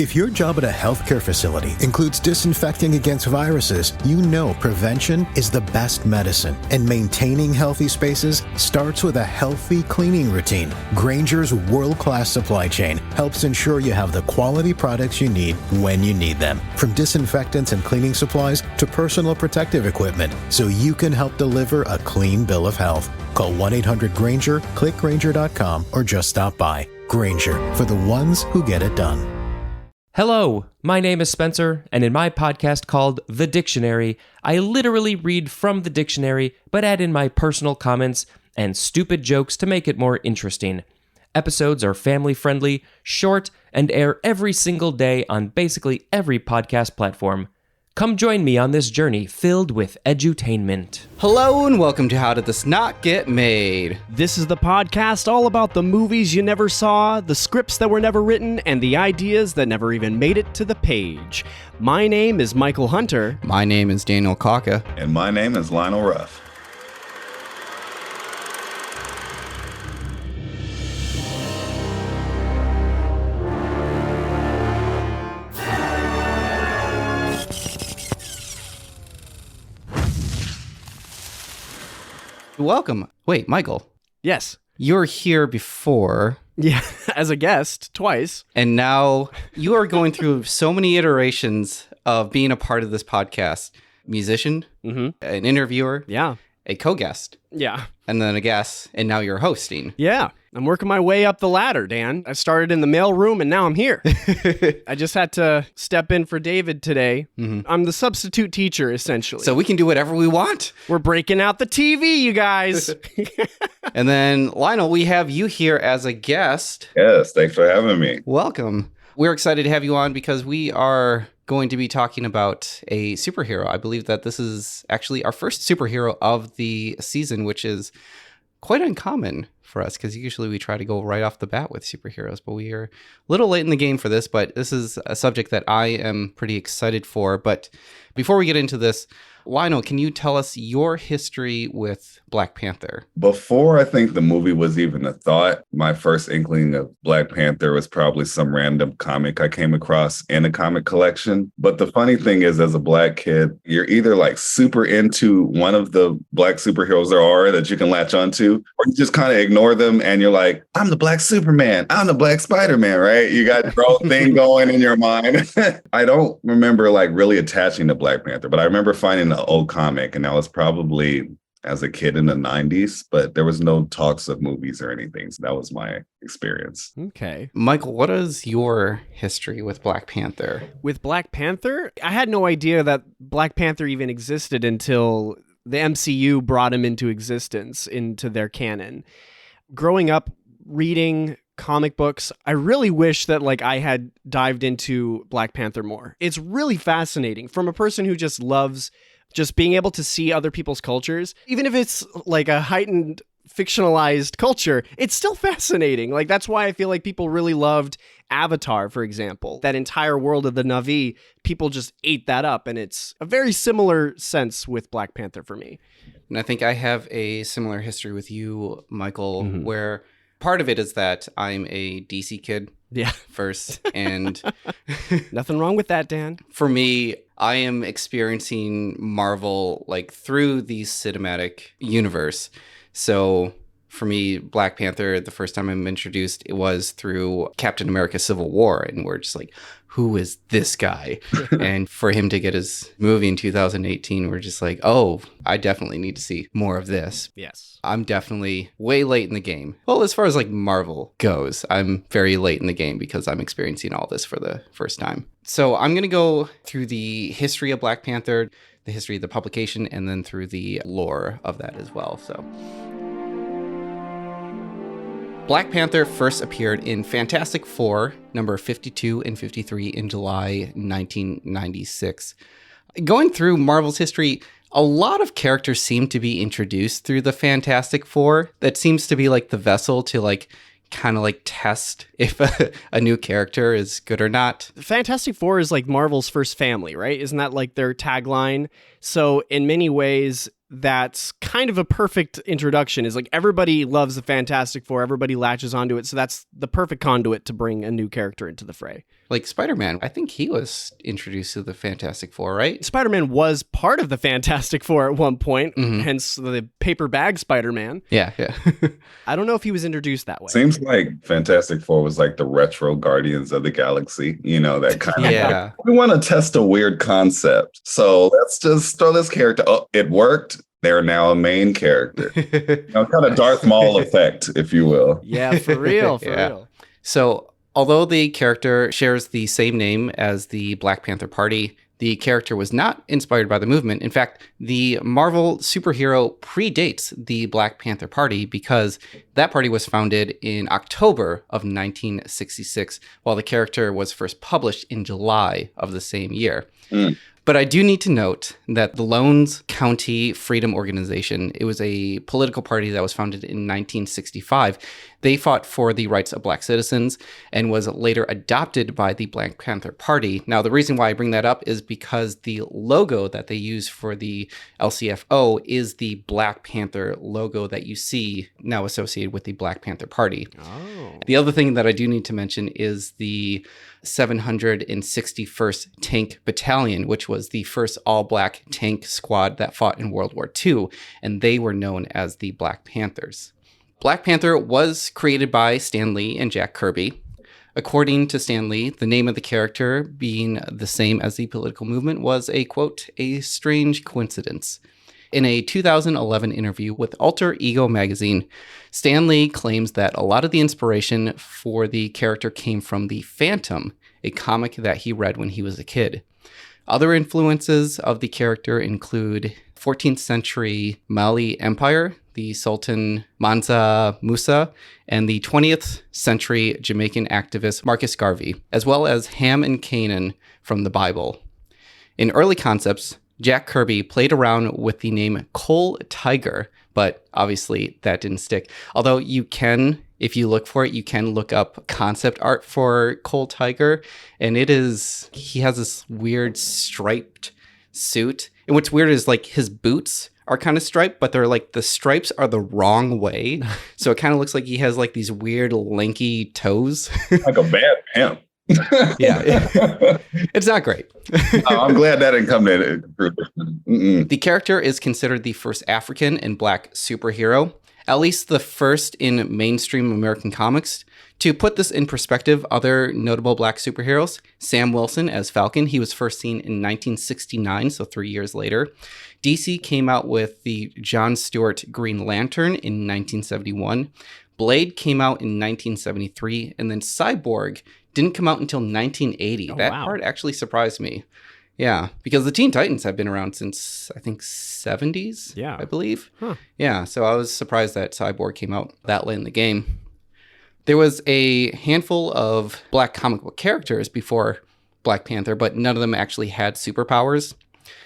If your job at a healthcare facility includes disinfecting against viruses, you know prevention is the best medicine. And maintaining healthy spaces starts with a healthy cleaning routine. Grainger's world-class supply chain helps ensure you have the quality products you need when you need them. From disinfectants and cleaning supplies to personal protective equipment, so you can help deliver a clean bill of health. Call 1-800-GRAINGER, click Grainger.com, or just stop by. Grainger, for the ones who get it done. Hello, my name is Spencer, and in my podcast called The Dictionary, I literally read from the dictionary, but add in my personal comments and stupid jokes to make it more interesting. Episodes are family-friendly, short, and air every single day on basically every podcast platform. Come join me on this journey filled with edutainment. Hello and welcome to How Did This Not Get Made? This is the podcast all about the movies you never saw, the scripts that were never written, and the ideas that never even made it to the page. My name is Michael Hunter. My name is Daniel Kaka. And my name is Lionel Ruff. Welcome. Wait, Michael. Yes. You were here before. Yeah, as a guest, twice. And now you are going through so many iterations of being a part of this podcast. Musician, an interviewer, a co-guest, and then a guest, and now you're hosting. Yeah, I'm working my way up the ladder, Dan. I started in the mailroom, and now I'm here. I just had to step in for David today. I'm the substitute teacher, essentially. So we can do whatever we want. We're breaking out the TV, you guys. And then, Lionel, we have you here as a guest. Yes, thanks for having me. Welcome. We're excited to have you on because we are going to be talking about a superhero. I believe that this is actually our first superhero of the season, which is quite uncommon for us because usually we try to go right off the bat with superheroes, but we are a little late in the game for this, but this is a subject that I am pretty excited for. But before we get into this, Lionel, can you tell us your history with Black Panther? Before I think the movie was even a thought, my first inkling of Black Panther was probably some random comic I came across in a comic collection. But the funny thing is, as a Black kid, you're either like super into one of the Black superheroes there are that you can latch onto, or you just kind of ignore them and you're like, I'm the Black Superman, I'm the Black Spider-Man, right? You got your own thing going in your mind. I don't remember like really attaching to Black Panther, but I remember finding an old comic, and that was probably as a kid in the 90s, but there was no talks of movies or anything. So that was my experience. Okay. Michael, what is your history with Black Panther? With Black Panther, I had no idea that Black Panther even existed until the MCU brought him into existence, into their canon. Growing up reading comic books, I really wish that like I had dived into Black Panther more. It's really fascinating from a person who just loves just being able to see other people's cultures, even if it's like a heightened fictionalized culture, it's still fascinating. Like that's why I feel like people really loved Avatar, for example. That entire world of the Na'vi, people just ate that up, and it's a very similar sense with Black Panther for me. And I think I have a similar history with you, Michael, where part of it is that I'm a DC kid. Yeah. First. And nothing wrong with that, Dan. For me, I am experiencing Marvel like through the cinematic universe. So for me, Black Panther, the first time I'm introduced, it was through Captain America Civil War. And we're just like, who is this guy? And for him to get his movie in 2018, we're just like, oh, I definitely need to see more of this. Yes. I'm definitely way late in the game. Well, as far as like Marvel goes, I'm very late in the game because I'm experiencing all this for the first time. So I'm going to go through the history of Black Panther, the history of the publication, and then through the lore of that as well. So Black Panther first appeared in Fantastic Four, number 52 and 53 in July 1996. Going through Marvel's history, a lot of characters seem to be introduced through the Fantastic Four. That seems to be like the vessel to like kind of like test if a new character is good or not. Fantastic Four is like Marvel's first family, right? Isn't that like their tagline? So in many ways, that's kind of a perfect introduction. Is like everybody loves the Fantastic Four, everybody latches onto it, so that's the perfect conduit to bring a new character into the fray. Like Spider-Man, I think he was introduced to the Fantastic Four, right? Spider-Man was part of the Fantastic Four at one point, hence the paper bag Spider-Man. Yeah. I don't know if he was introduced that way. Seems like Fantastic Four was like the retro Guardians of the Galaxy, that kind of. Yeah. We want to test a weird concept. So let's just throw this character. Oh, it worked. They're now a main character. Kind of Darth Maul effect, if you will. Yeah, for real, for real. So although the character shares the same name as the Black Panther Party, the character was not inspired by the movement. In fact, the Marvel superhero predates the Black Panther Party because that party was founded in October of 1966, while the character was first published in July of the same year. But I do need to note that the Lowndes County Freedom Organization, it was a political party that was founded in 1965. They fought for the rights of Black citizens and was later adopted by the Black Panther Party. Now, the reason why I bring that up is because the logo that they use for the LCFO is the Black Panther logo that you see now associated with the Black Panther Party. Oh. The other thing that I do need to mention is the 761st Tank Battalion, which was the first all-black tank squad that fought in World War II, and they were known as the Black Panthers. Black Panther was created by Stan Lee and Jack Kirby. According to Stan Lee, the name of the character being the same as the political movement was a, quote, a strange coincidence. In a 2011 interview with Alter Ego magazine, Stan Lee claims that a lot of the inspiration for the character came from The Phantom, a comic that he read when he was a kid. Other influences of the character include 14th century Mali Empire, the Sultan Mansa Musa, and the 20th century Jamaican activist Marcus Garvey, as well as Ham and Canaan from the Bible. In early concepts, Jack Kirby played around with the name Coal Tiger, but obviously that didn't stick. Although you can, if you look for it, you can look up concept art for Coal Tiger, and he has this weird striped suit. And what's weird is like his boots are kind of striped, but they're like the stripes are the wrong way. So it kind of looks like he has like these weird lanky toes. Like a bad pimp. Yeah. It's not great. I'm glad that didn't come to fruition. The character is considered the first African and Black superhero, at least the first in mainstream American comics. To put this in perspective, other notable Black superheroes, Sam Wilson as Falcon, he was first seen in 1969, so 3 years later. DC came out with the John Stewart Green Lantern in 1971. Blade came out in 1973, and then Cyborg didn't come out until 1980. Oh, that wow. part actually surprised me. Yeah, because the Teen Titans have been around since, I think, 70s, Yeah. I believe. Huh. Yeah, so I was surprised that Cyborg came out that late in the game. There was a handful of Black comic book characters before Black Panther, but none of them actually had superpowers.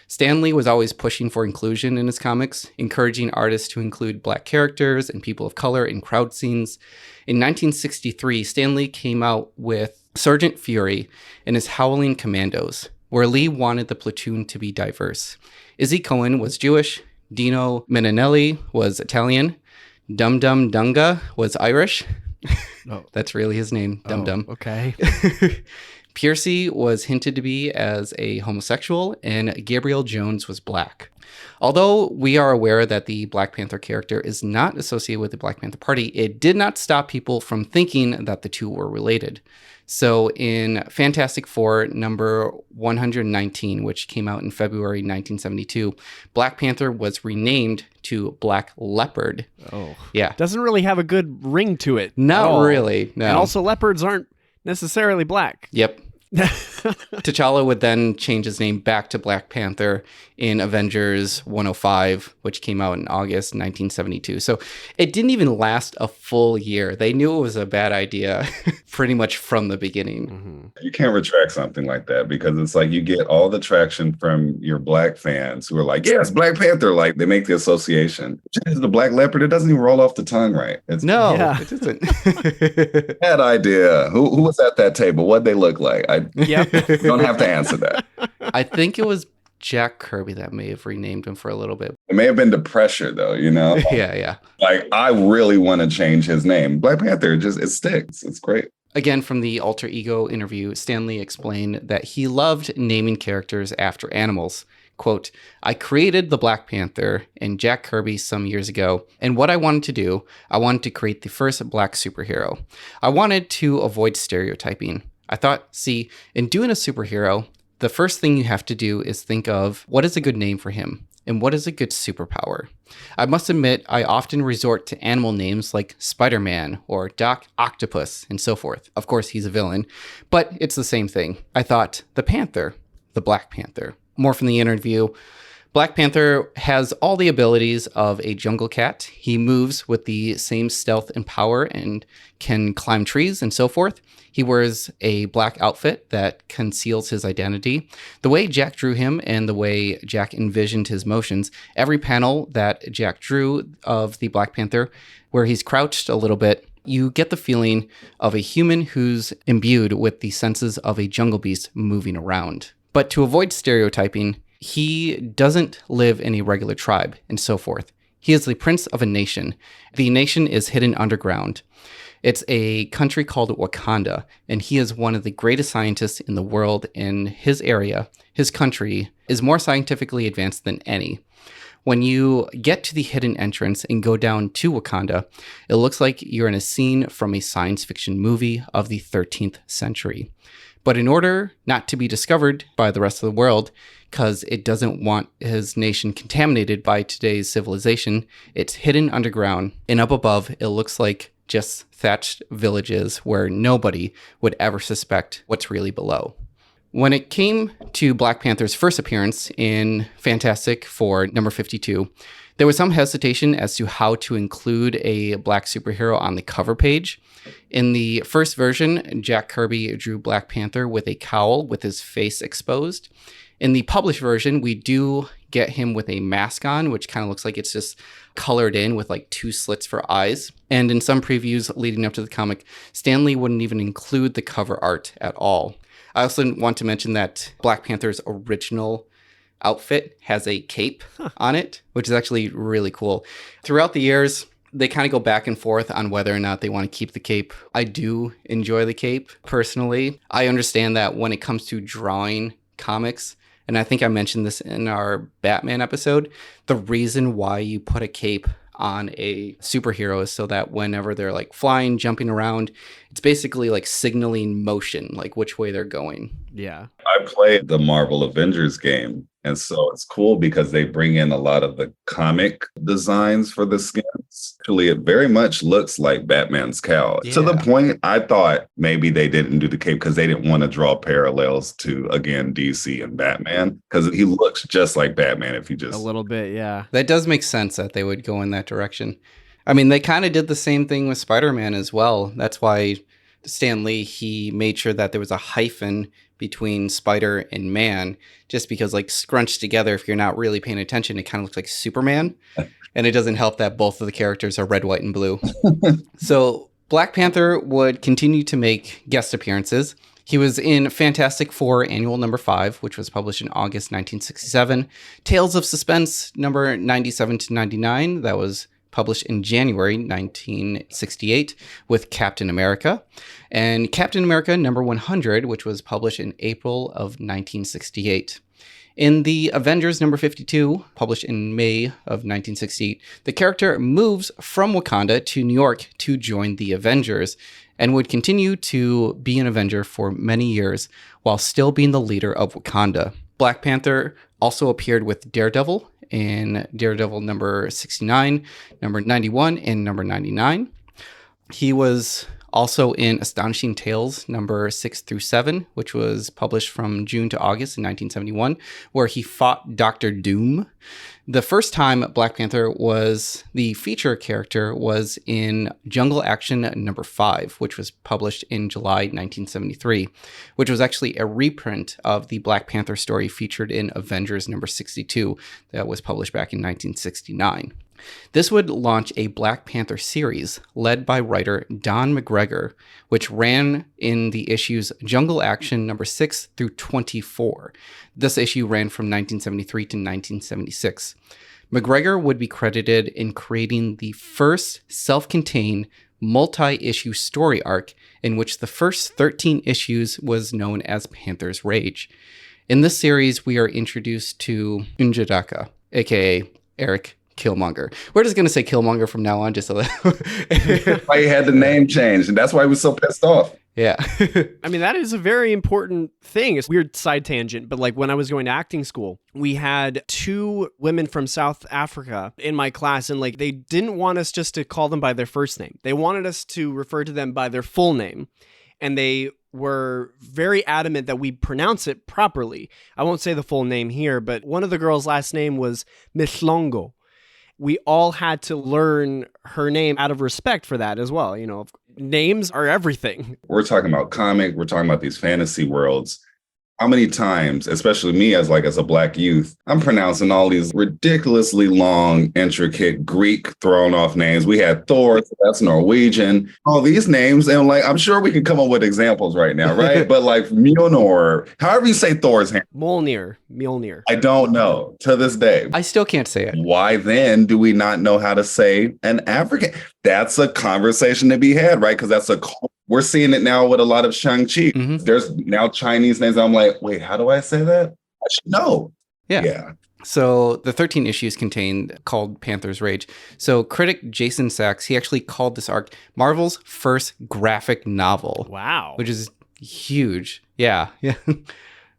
Stan Lee was always pushing for inclusion in his comics, encouraging artists to include Black characters and people of color in crowd scenes. In 1963, Stan Lee came out with Sergeant Fury and his Howling Commandos, where Lee wanted the platoon to be diverse. Izzy Cohen was Jewish, Dino Menanelli was Italian, Dum Dum Dunga was Irish. Oh. That's really his name, Dum Dum. Okay. Piercy was hinted to be as a homosexual, and Gabriel Jones was Black. Although we are aware that the Black Panther character is not associated with the Black Panther Party, it did not stop people from thinking that the two were related. So in Fantastic Four number 119, which came out in February 1972, Black Panther was renamed to Black Leopard. Oh. Yeah. Doesn't really have a good ring to it. Not at all. really, no. And also leopards aren't necessarily black. Yep. T'Challa would then change his name back to Black Panther in Avengers 105, which came out in August 1972. So it didn't even last a full year. They knew it was a bad idea pretty much from the beginning. Mm-hmm. You can't retract something like that because it's like you get all the traction from your Black fans who are like, yes, Black Panther. Like they make the association. It's the Black Leopard. It doesn't even roll off the tongue right. It's No, Yeah. it isn't. bad idea. Who was at that table? What'd they look like? Yep. You don't have to answer that. I think it was Jack Kirby that may have renamed him for a little bit. It may have been the pressure, though, you know? Yeah. Like, I really want to change his name. Black Panther, it sticks. It's great. Again, from the Alter Ego interview, Stan Lee explained that he loved naming characters after animals. Quote, I created the Black Panther and Jack Kirby some years ago, and what I wanted to do, I wanted to create the first black superhero. I wanted to avoid stereotyping. I thought, see, in doing a superhero, the first thing you have to do is think of what is a good name for him and what is a good superpower. I must admit, I often resort to animal names like Spider-Man or Doc Octopus and so forth. Of course, he's a villain, but it's the same thing. I thought, the Panther, the Black Panther. More from the interview. Black Panther has all the abilities of a jungle cat. He moves with the same stealth and power and can climb trees and so forth. He wears a black outfit that conceals his identity. The way Jack drew him and the way Jack envisioned his motions, every panel that Jack drew of the Black Panther, where he's crouched a little bit, you get the feeling of a human who's imbued with the senses of a jungle beast moving around. But to avoid stereotyping, he doesn't live in a regular tribe and so forth. He is the prince of a nation. The nation is hidden underground. It's a country called Wakanda, and he is one of the greatest scientists in the world in his area. His country is more scientifically advanced than any. When you get to the hidden entrance and go down to Wakanda, it looks like you're in a scene from a science fiction movie of the 13th century. But in order not to be discovered by the rest of the world, because it doesn't want his nation contaminated by today's civilization, it's hidden underground. And up above, it looks like just thatched villages where nobody would ever suspect what's really below. When it came to Black Panther's first appearance in Fantastic Four number 52, there was some hesitation as to how to include a black superhero on the cover page. In the first version, Jack Kirby drew Black Panther with a cowl with his face exposed. In the published version, we do get him with a mask on, which kind of looks like it's just colored in with like two slits for eyes. And in some previews leading up to the comic, Stan Lee wouldn't even include the cover art at all. I also want to mention that Black Panther's original outfit has a cape on it, which is actually really cool. Throughout the years, they kind of go back and forth on whether or not they want to keep the cape. I do enjoy the cape personally. I understand that when it comes to drawing comics, and I think I mentioned this in our Batman episode, the reason why you put a cape on a superhero is so that whenever they're like flying, jumping around, it's basically like signaling motion, like which way they're going. Yeah. I played the Marvel Avengers game. And so it's cool because they bring in a lot of the comic designs for the skins. Actually, it very much looks like Batman's cowl. Yeah. To the point I thought maybe they didn't do the cape because they didn't want to draw parallels to, again, DC and Batman. Because he looks just like Batman if you just... A little bit, yeah. That does make sense that they would go in that direction. I mean, they kind of did the same thing with Spider-Man as well. That's why Stan Lee, he made sure that there was a hyphen between Spider and Man, just because like scrunched together, if you're not really paying attention, it kind of looks like Superman. And it doesn't help that both of the characters are red, white, and blue. So Black Panther would continue to make guest appearances. He was in Fantastic Four Annual number 5, which was published in August 1967. Tales of Suspense number 97 to 99, that was published in January 1968 with Captain America. And Captain America number 100, which was published in April of 1968. In the Avengers number 52, published in May of 1968, the character moves from Wakanda to New York to join the Avengers and would continue to be an Avenger for many years while still being the leader of Wakanda. Black Panther also appeared with Daredevil in Daredevil number 69, number 91, and number 99. He was also in Astonishing Tales number 6 through 7, which was published from June to August in 1971, where he fought Dr. Doom. The first time Black Panther was the feature character was in Jungle Action number 5, which was published in July 1973, which was actually a reprint of the Black Panther story featured in Avengers number 62 that was published back in 1969. This would launch a Black Panther series led by writer Don McGregor, which ran in the issues Jungle Action number 6 through 24. This issue ran from 1973 to 1976. McGregor would be credited in creating the first self-contained multi-issue story arc in which the first 13 issues was known as Panther's Rage. In this series, we are introduced to Njadaka, aka Eric Killmonger. We're just going to say Killmonger from now on, just so that... Why he had the name changed, and that's why he was so pissed off. Yeah. I mean, that is a very important thing. It's a weird side tangent, but like when I was going to acting school, we had 2 women from South Africa in my class, and like they didn't want us just to call them by their first name. They wanted us to refer to them by their full name, and they were very adamant that we pronounce it properly. I won't say the full name here, but one of the girls' last name was Mislongo. We all had to learn her name out of respect for that as well. You know, names are everything. We're talking about comic, we're talking about these fantasy worlds. How many times, especially me as a Black youth, I'm pronouncing all these ridiculously long, intricate Greek thrown off names. We had Thor, so that's Norwegian, all these names. And like, I'm sure we can come up with examples right now, right? But like Mjolnir, however you say Thor's name. Mjolnir. I don't know to this day. I still can't say it. Why then do we not know how to say an African? That's a conversation to be had, right? Because we're seeing it now with a lot of Shang-Chi. Mm-hmm. There's now Chinese names. I'm like, wait, how do I say that? I should know. Yeah. So the 13 issues contained called Panther's Rage. So critic Jason Sachs, he actually called this arc Marvel's first graphic novel. Wow. Which is huge. Yeah.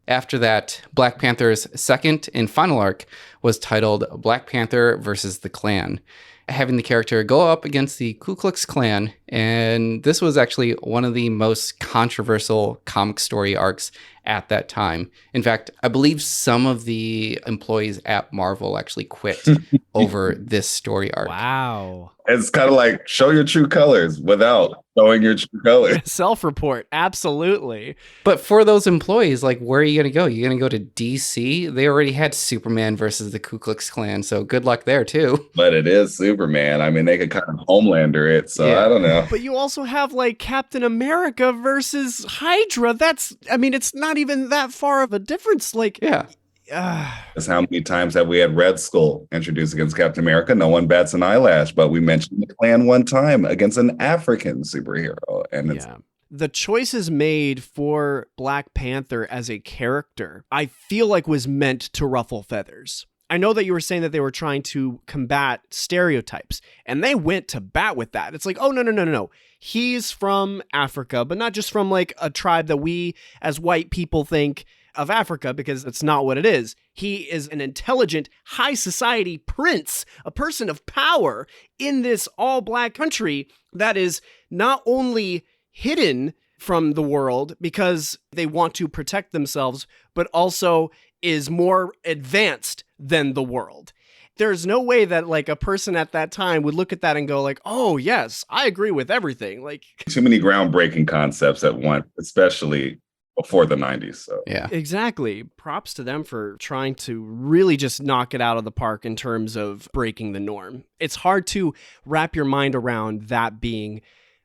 After that, Black Panther's second and final arc was titled Black Panther versus the Klan, having the character go up against the Ku Klux Klan. And this was actually one of the most controversial comic story arcs at that time. In fact, I believe some of the employees at Marvel actually quit over this story arc. Wow. It's kind of like show your true colors without showing your true colors. Self-report, absolutely. But for those employees, like, where are you going to go? You're going to go to DC? They already had Superman versus the Ku Klux Klan, so good luck there, too. But it is Superman. I mean, they could kind of Homelander it, so yeah. I don't know. But you also have, like, Captain America versus Hydra. It's not even that far of a difference. Like, yeah. That's how many times have we had Red Skull introduced against Captain America? No one bats an eyelash, but we mentioned the Klan one time against an African superhero. And it's the choices made for Black Panther as a character, I feel like was meant to ruffle feathers. I know that you were saying that they were trying to combat stereotypes, and they went to bat with that. It's like, oh, no. He's from Africa, but not just from like a tribe that we as white people think of Africa, because it's not what it is. He is an intelligent, high society prince, a person of power in this all-black country that is not only hidden from the world because they want to protect themselves, but also is more advanced than the world. There's no way that like a person at that time would look at that and go like, oh yes, I agree with everything. Like, too many groundbreaking concepts at once, especially before the 90s. So yeah, exactly. Props to them for trying to really just knock it out of the park in terms of breaking the norm. It's hard to wrap your mind around that being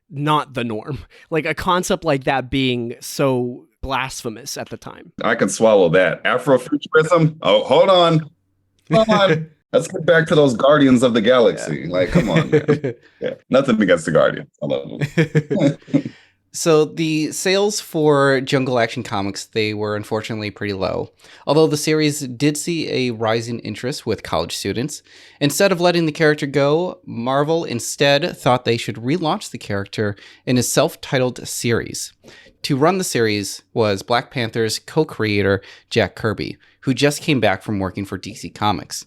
not the norm, like a concept like that being so blasphemous at the time. I can swallow that. Afrofuturism. Oh, hold on. Let's get back to those Guardians of the Galaxy. Yeah. Like, come on, man. Yeah. Nothing against the Guardians. I love them. So the sales for Jungle Action Comics, they were unfortunately pretty low. Although the series did see a rising interest with college students. Instead of letting the character go, Marvel instead thought they should relaunch the character in a self-titled series. To run the series was Black Panther's co-creator, Jack Kirby, who just came back from working for DC Comics.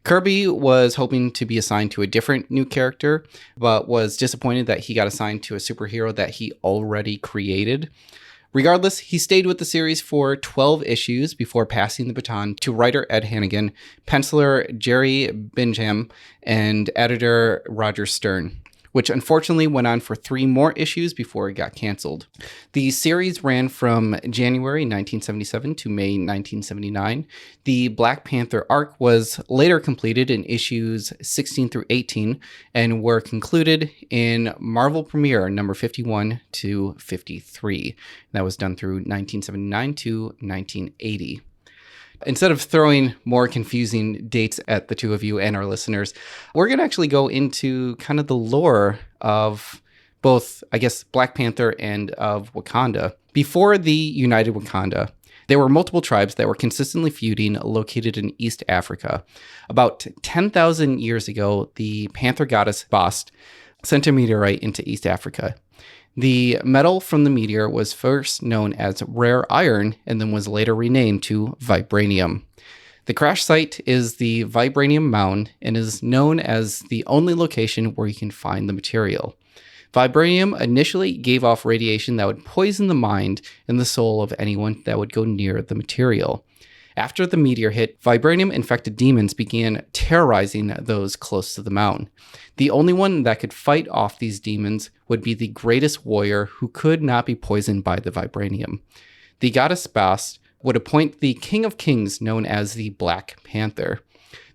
Kirby was hoping to be assigned to a different new character, but was disappointed that he got assigned to a superhero that he already created. Regardless, he stayed with the series for 12 issues before passing the baton to writer Ed Hannigan, penciler Jerry Bingham, and editor Roger Stern. which unfortunately went on for 3 more issues before it got canceled. The series ran from January 1977 to May 1979. The Black Panther arc was later completed in issues 16 through 18 and were concluded in Marvel Premiere number 51 to 53. That was done through 1979 to 1980. Instead of throwing more confusing dates at the two of you and our listeners, we're going to actually go into kind of the lore of both, I guess, Black Panther and of Wakanda. Before the United Wakanda, there were multiple tribes that were consistently feuding located in East Africa. About 10,000 years ago, the Panther goddess Bast sent a meteorite into East Africa. The metal from the meteor was first known as rare iron and then was later renamed to vibranium. The crash site is the Vibranium Mound and is known as the only location where you can find the material. Vibranium initially gave off radiation that would poison the mind and the soul of anyone that would go near the material. After the meteor hit, vibranium-infected demons began terrorizing those close to the mound. The only one that could fight off these demons would be the greatest warrior who could not be poisoned by the vibranium. The goddess Bast would appoint the King of Kings known as the Black Panther.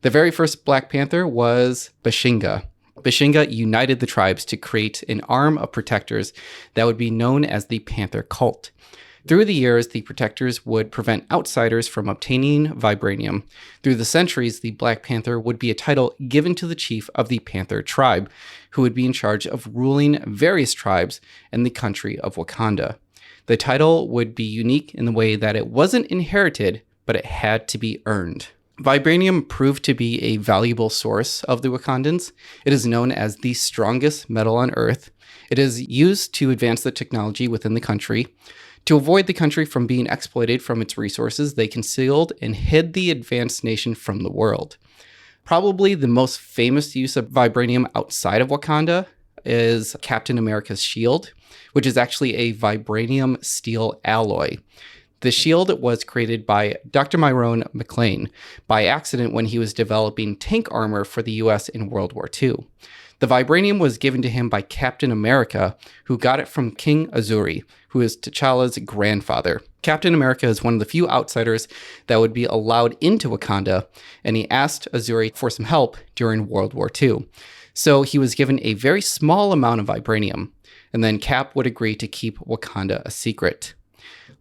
The very first Black Panther was Bashinga. Bashinga united the tribes to create an arm of protectors that would be known as the Panther Cult. Through the years, the protectors would prevent outsiders from obtaining vibranium. Through the centuries, the Black Panther would be a title given to the chief of the Panther tribe, who would be in charge of ruling various tribes in the country of Wakanda. The title would be unique in the way that it wasn't inherited, but it had to be earned. Vibranium proved to be a valuable source of the Wakandans. It is known as the strongest metal on Earth. It is used to advance the technology within the country. To avoid the country from being exploited from its resources, they concealed and hid the advanced nation from the world. Probably the most famous use of vibranium outside of Wakanda is Captain America's shield, which is actually a vibranium steel alloy. The shield was created by Dr. Myron McLean by accident when he was developing tank armor for the US in World War II. The vibranium was given to him by Captain America, who got it from King Azuri, who is T'Challa's grandfather. Captain America is one of the few outsiders that would be allowed into Wakanda, and he asked Azuri for some help during World War II. So he was given a very small amount of vibranium, and then Cap would agree to keep Wakanda a secret.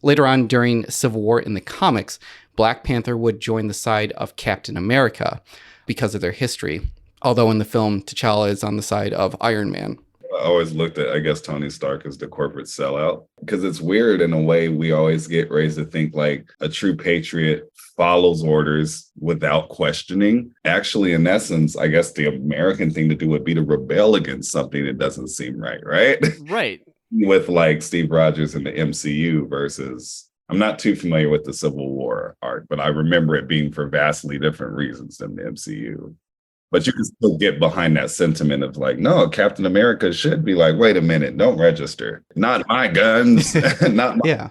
Later on, during Civil War in the comics, Black Panther would join the side of Captain America because of their history. Although in the film, T'Challa is on the side of Iron Man. I always looked at, I guess, Tony Stark as the corporate sellout, because it's weird in a way. We always get raised to think like a true patriot follows orders without questioning. Actually, in essence, I guess the American thing to do would be to rebel against something that doesn't seem right? Right. With like Steve Rogers in the MCU versus, I'm not too familiar with the Civil War arc, but I remember it being for vastly different reasons than the MCU. But you can still get behind that sentiment of like, no, Captain America should be like, wait a minute, don't register. Not my guns. Not my, Yeah.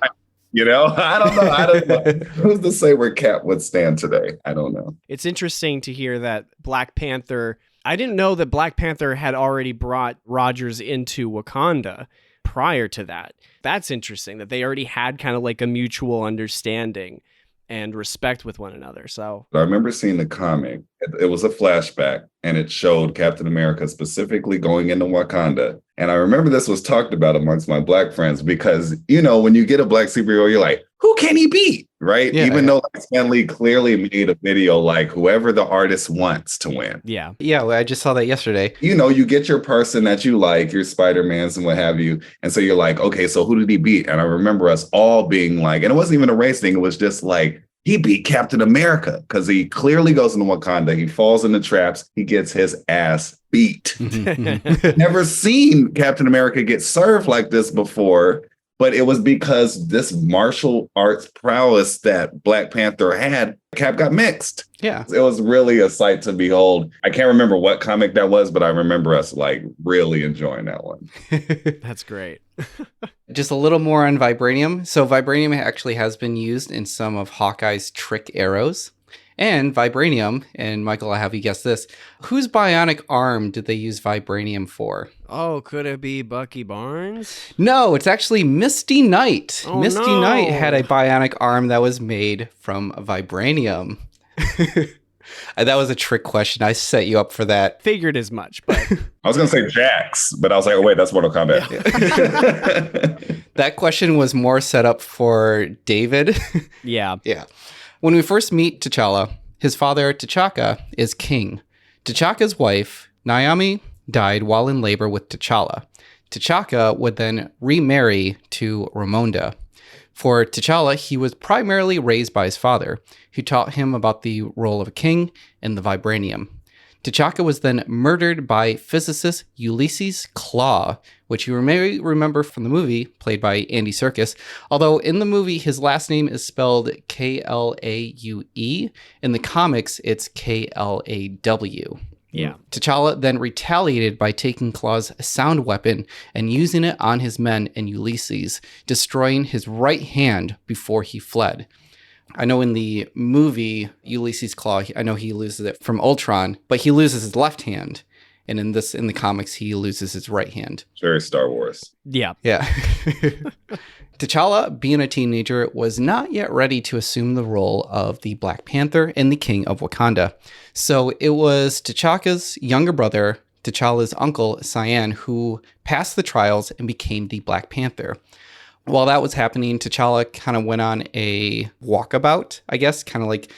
You know, I don't know. Who's to say where Cap would stand today? I don't know. It's interesting to hear that Black Panther, I didn't know that Black Panther had already brought Rogers into Wakanda prior to that. That's interesting that they already had kind of like a mutual understanding and respect with one another. So I remember seeing the comic. It was a flashback, and it showed Captain America specifically going into Wakanda. And I remember this was talked about amongst my Black friends because, you know, when you get a Black superhero, you're like, who can he beat? Right? Even though like, Stan Lee clearly made a video like whoever the artist wants to win. Yeah. Yeah, I just saw that yesterday. You know, you get your person that you like, your Spider-Mans and what have you. And so you're like, okay, so who did he beat? And I remember us all being like, and it wasn't even a race thing. It was just like, he beat Captain America because he clearly goes into Wakanda. He falls into traps. He gets his ass beat. Never seen Captain America get served like this before, but it was because this martial arts prowess that Black Panther had, Cap got mixed. Yeah. It was really a sight to behold. I can't remember what comic that was, but I remember us like really enjoying that one. That's great. Just a little more on vibranium. So vibranium actually has been used in some of Hawkeye's trick arrows. and vibranium. And Michael, I have you guess this. Whose bionic arm did they use vibranium for? Oh, could it be Bucky Barnes? No, it's actually Misty Knight. Oh, Misty no. Knight had a bionic arm that was made from vibranium. That was a trick question. I set you up for that. Figured as much, but I was going to say Jax, but I was like, oh, wait, that's Mortal Kombat. That question was more set up for David. yeah. Yeah. When we first meet T'Challa, his father, T'Chaka, is king. T'Chaka's wife, Naomi, died while in labor with T'Challa. T'Chaka would then remarry to Ramonda. For T'Challa, he was primarily raised by his father, who taught him about the role of a king and the vibranium. T'Chaka was then murdered by physicist Ulysses Klaue, which you may remember from the movie, played by Andy Serkis, although in the movie his last name is spelled Klaue. In the comics, it's Klaw. Yeah. T'Challa then retaliated by taking Klaue's sound weapon and using it on his men and Ulysses, destroying his right hand before he fled. I know in the movie, Ulysses Klaue, I know he loses it from Ultron, but he loses his left hand. And in the comics, he loses his right hand. Very Star Wars. Yeah. Yeah. T'Challa, being a teenager, was not yet ready to assume the role of the Black Panther and the King of Wakanda. So it was T'Chaka's younger brother, T'Challa's uncle, Cyan, who passed the trials and became the Black Panther. While that was happening, T'Challa kind of went on a walkabout, I guess, kind of like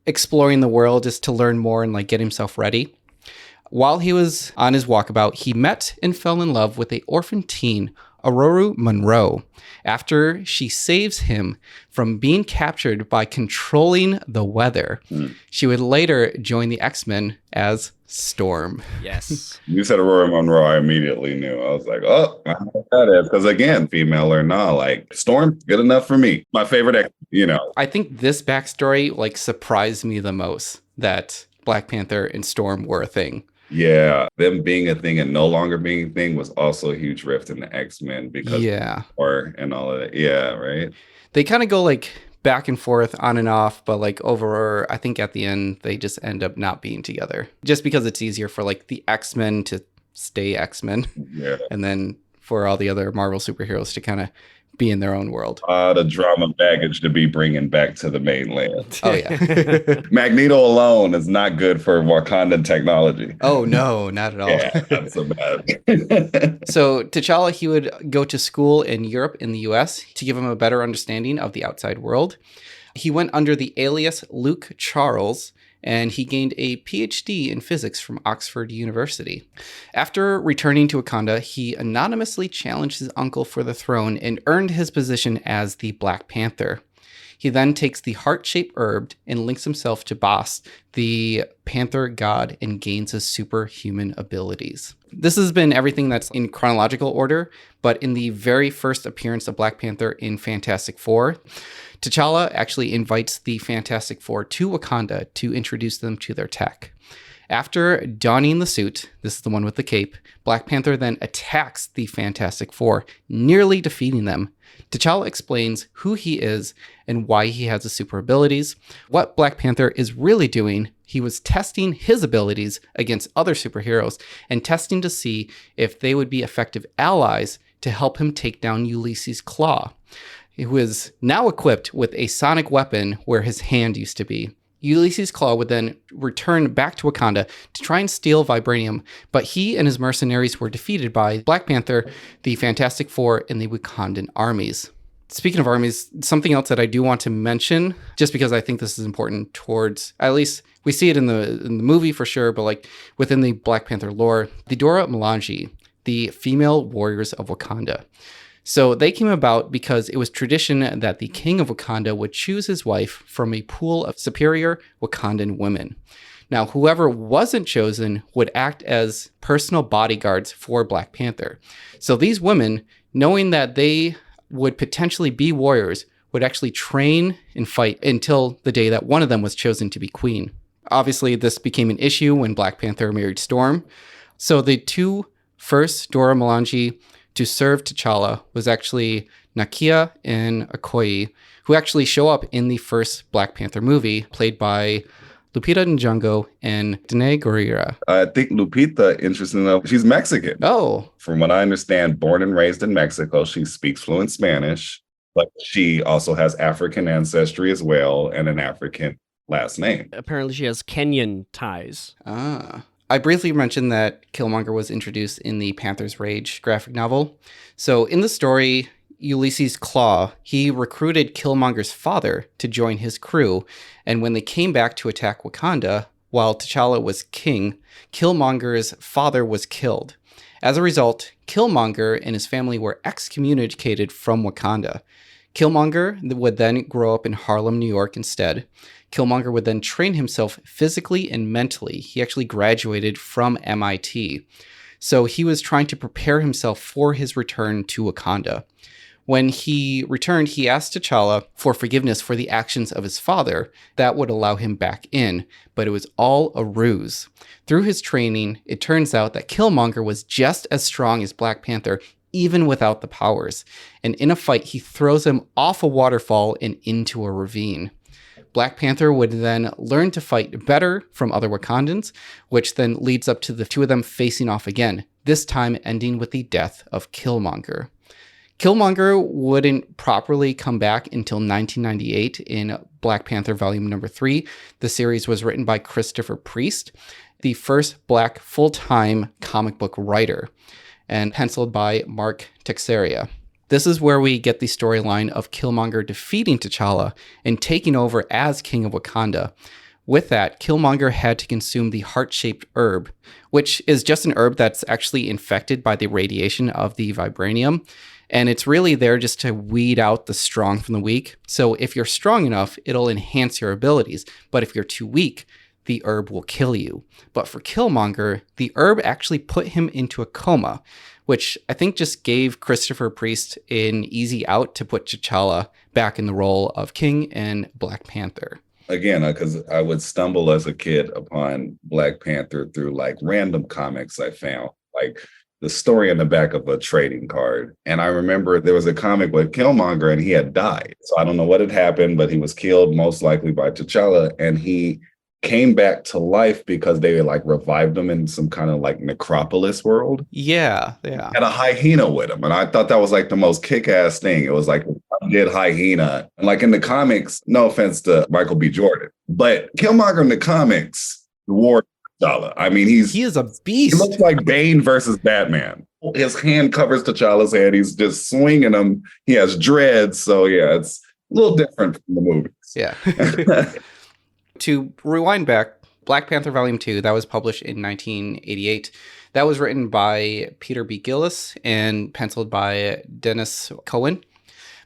exploring the world just to learn more and like get himself ready. While he was on his walkabout, he met and fell in love with an orphan teen, Aurora Monroe, after she saves him from being captured by controlling the weather. She would later join the X-Men as Storm. Yes. You said Aurora Monroe, I immediately knew. I was like, oh, I know what that is. Because again, female or not, like Storm, good enough for me. My favorite X, I think this backstory like surprised me the most, that Black Panther and Storm were a thing. Yeah, them being a thing and no longer being a thing was also a huge rift in the X-Men because and all of that. Yeah, right. They kind of go like back and forth on and off, but like over, I think at the end they just end up not being together just because it's easier for like the X-Men to stay X-Men. Yeah. And then for all the other Marvel superheroes to kind of be in their own world. The drama baggage to be bringing back to the mainland. Oh, yeah. Magneto alone is not good for Wakandan technology. Oh, no, not at all. Yeah, that's so bad. So T'Challa, he would go to school in Europe and the US to give him a better understanding of the outside world. He went under the alias Luke Charles, and he gained a PhD in physics from Oxford University. After returning to Wakanda, he anonymously challenged his uncle for the throne and earned his position as the Black Panther. He then takes the heart-shaped herb and links himself to Bast, the panther god, and gains his superhuman abilities. This has been everything that's in chronological order, but in the very first appearance of Black Panther in Fantastic Four, T'Challa actually invites the Fantastic Four to Wakanda to introduce them to their tech. After donning the suit, this is the one with the cape, Black Panther then attacks the Fantastic Four, nearly defeating them. T'Challa explains who he is and why he has the super abilities. What Black Panther is really doing, he was testing his abilities against other superheroes and testing to see if they would be effective allies to help him take down Ulysses Klaue, who is now equipped with a sonic weapon where his hand used to be. Ulysses Klaue would then return back to Wakanda to try and steal vibranium, but he and his mercenaries were defeated by Black Panther, the Fantastic Four, and the Wakandan armies. Speaking of armies, something else that I do want to mention, just because I think this is important towards, at least we see it in the movie for sure, but like within the Black Panther lore, the Dora Milaje, the female warriors of Wakanda. So they came about because it was tradition that the king of Wakanda would choose his wife from a pool of superior Wakandan women. Now, whoever wasn't chosen would act as personal bodyguards for Black Panther. So these women, knowing that they would potentially be warriors, would actually train and fight until the day that one of them was chosen to be queen. Obviously, this became an issue when Black Panther married Storm. So the two first Dora Milaje to serve T'Challa was actually Nakia and Okoye, who actually show up in the first Black Panther movie, played by Lupita Nyong'o and Danae Gurira. I think Lupita, interesting enough, she's Mexican. Oh. From what I understand, born and raised in Mexico, she speaks fluent Spanish, but she also has African ancestry as well and an African last name. Apparently she has Kenyan ties. I briefly mentioned that Killmonger was introduced in the Panther's Rage graphic novel. So in the story, Ulysses Claw, he recruited Killmonger's father to join his crew, and when they came back to attack Wakanda, while T'Challa was king, Killmonger's father was killed. As a result, Killmonger and his family were excommunicated from Wakanda. Killmonger would then grow up in Harlem, New York instead. Killmonger would then train himself physically and mentally. He actually graduated from MIT. So he was trying to prepare himself for his return to Wakanda. When he returned, he asked T'Challa for forgiveness for the actions of his father that would allow him back in, but it was all a ruse. Through his training, it turns out that Killmonger was just as strong as Black Panther, even without the powers. And in a fight, he throws him off a waterfall and into a ravine. Black Panther would then learn to fight better from other Wakandans, which then leads up to the two of them facing off again, this time ending with the death of Killmonger. Killmonger wouldn't properly come back until 1998 in Black Panther Volume Number 3. The series was written by Christopher Priest, the first Black full-time comic book writer, and penciled by Mark Texeira. This is where we get the storyline of Killmonger defeating T'Challa and taking over as King of Wakanda. With that, Killmonger had to consume the heart-shaped herb, which is just an herb that's actually infected by the radiation of the vibranium. And it's really there just to weed out the strong from the weak. So if you're strong enough, it'll enhance your abilities. But if you're too weak, the herb will kill you. But for Killmonger, the herb actually put him into a coma, which I think just gave Christopher Priest an easy out to put T'Challa back in the role of King and Black Panther. Again, because I would stumble as a kid upon Black Panther through like random comics I found, like the story in the back of a trading card. And I remember there was a comic with Killmonger and he had died. So I don't know what had happened, but he was killed most likely by T'Challa. And he came back to life because they like revived him in some kind of like necropolis world. Yeah. Had a hyena with him. And I thought that was like the most kick-ass thing. It was like a dead hyena. And like in the comics, no offense to Michael B. Jordan, but Killmonger in the comics, the war T'Challa. I mean, he is a beast. He looks like Bane versus Batman. His hand covers T'Challa's head. He's just swinging him. He has dreads. So yeah, it's a little different from the movies. Yeah. To rewind back, Black Panther Volume 2, that was published in 1988. That was written by Peter B. Gillis and penciled by Dennis Cohen.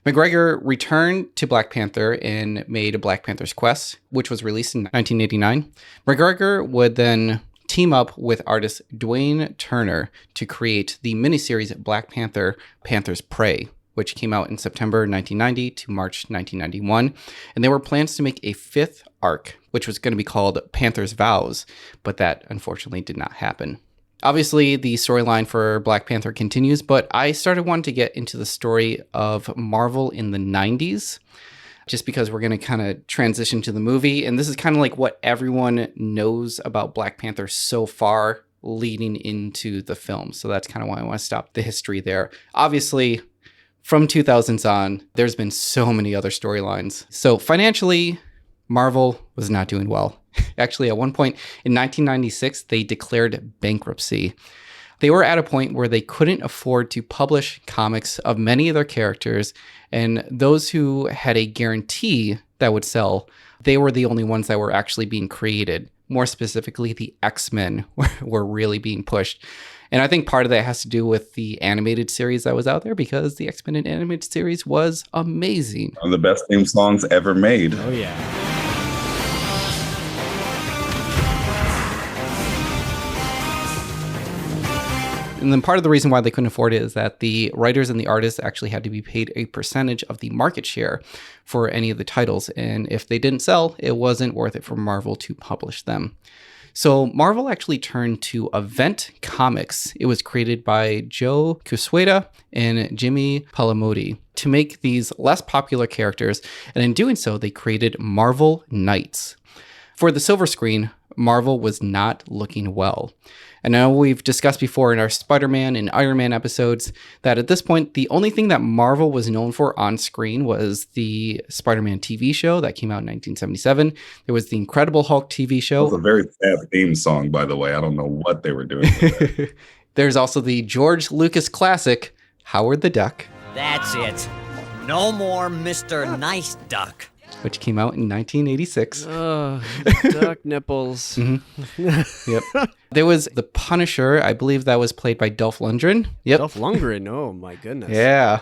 McGregor returned to Black Panther and made Black Panther's Quest, which was released in 1989. McGregor would then team up with artist Dwayne Turner to create the miniseries Black Panther, Panther's Prey, which came out in September 1990 to March 1991. And there were plans to make a fifth arc, which was going to be called Panther's Vows, but that unfortunately did not happen. Obviously, the storyline for Black Panther continues, but I started wanting to get into the story of Marvel in the 90s, just because we're going to kind of transition to the movie. And this is kind of like what everyone knows about Black Panther so far leading into the film. So that's kind of why I want to stop the history there. Obviously, from 2000s on, there's been so many other storylines. So financially, Marvel was not doing well. Actually, at one point in 1996, they declared bankruptcy. They were at a point where they couldn't afford to publish comics of many of their characters, and those who had a guarantee that would sell, they were the only ones that were actually being created. More specifically, the X-Men were really being pushed. And I think part of that has to do with the animated series that was out there, because the X-Men animated series was amazing. One of the best theme songs ever made. Oh, yeah. And then part of the reason why they couldn't afford it is that the writers and the artists actually had to be paid a percentage of the market share for any of the titles. And if they didn't sell, it wasn't worth it for Marvel to publish them. So Marvel actually turned to Event Comics. It was created by Joe Quesada and Jimmy Palamotti to make these less popular characters, and in doing so, they created Marvel Knights. For the silver screen, Marvel was not looking well. And now we've discussed before in our Spider-Man and Iron Man episodes that at this point, the only thing that Marvel was known for on screen was the Spider-Man TV show that came out in 1977. There was the Incredible Hulk TV show. It was a very sad theme song, by the way. I don't know what they were doing with that. There's also the George Lucas classic, Howard the Duck. That's it. No more Mr. Nice Duck. Which came out in 1986. Duck nipples. Yep. There was The Punisher. I believe that was played by Dolph Lundgren. Yep. Dolph Lundgren. Oh, my goodness. Yeah.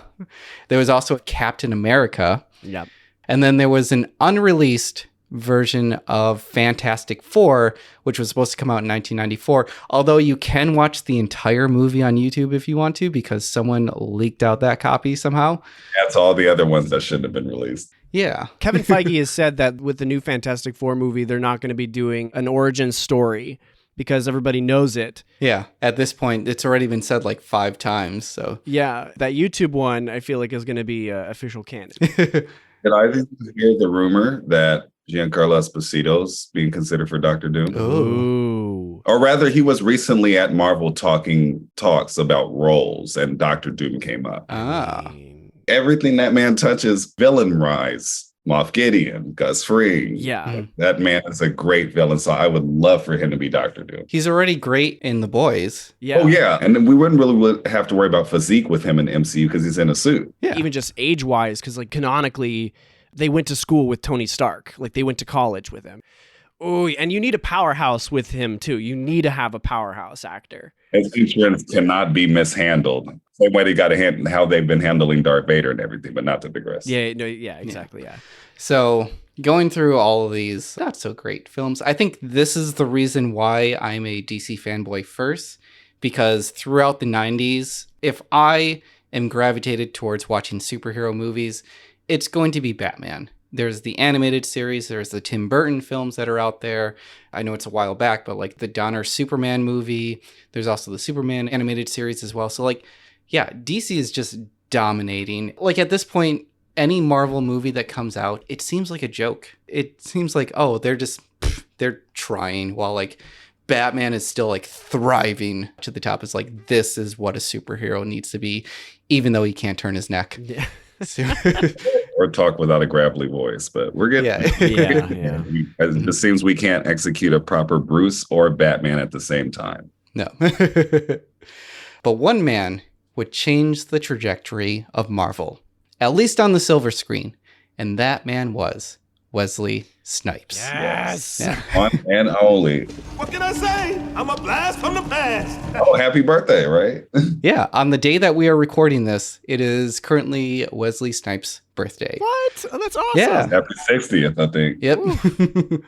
There was also Captain America. Yep. And then there was an unreleased version of Fantastic Four, which was supposed to come out in 1994. Although you can watch the entire movie on YouTube if you want to, because someone leaked out that copy somehow. That's all the other ones that shouldn't have been released. Yeah. Kevin Feige has said that with the new Fantastic Four movie, they're not going to be doing an origin story because everybody knows it. Yeah. At this point, it's already been said like 5 times. So Yeah. That YouTube one, I feel like, is going to be official canon. Did either of you hear the rumor that Giancarlo Esposito's being considered for Doctor Doom? Ooh. Or rather, he was recently at Marvel talks about roles, and Doctor Doom came up. Ah. Everything that man touches, villain rise. Moff Gideon, Gus Fring. Yeah. That man is a great villain, so I would love for him to be Doctor Doom. He's already great in The Boys. Yeah. Oh, yeah. And then we wouldn't really have to worry about physique with him in MCU because he's in a suit. Yeah. Even just age-wise, because like canonically, they went to school with Tony Stark. Like they went to college with him. Oh, and you need a powerhouse with him too. You need to have a powerhouse actor. His insurance cannot be mishandled. Same way they got to handle how they've been handling Darth Vader and everything, but not to digress. Yeah, no, yeah, exactly, yeah. So going through all of these not so great films, I think this is the reason why I'm a DC fanboy first, because throughout the 90s, if I am gravitated towards watching superhero movies, it's going to be Batman. There's the animated series, there's the Tim Burton films that are out there. I know it's a while back, but like the Donner Superman movie, there's also the Superman animated series as well. So like, yeah, DC is just dominating. Like at this point, any Marvel movie that comes out, it seems like a joke. It seems like, oh, they're trying, while like Batman is still like thriving to the top. It's like, this is what a superhero needs to be, even though he can't turn his neck. Yeah. Or talk without a gravelly voice, but we're getting Yeah. It just seems we can't execute a proper Bruce or Batman at the same time. No. But one man would change the trajectory of Marvel, at least on the silver screen, and that man was Wesley Snipes. Yes. Yeah. One and only. What can I say? I'm a blast from the past. Oh, happy birthday, right? Yeah, on the day that we are recording this, it is currently Wesley Snipes' birthday. What? Oh, that's awesome. Yeah. Happy 60th, I think. Yep.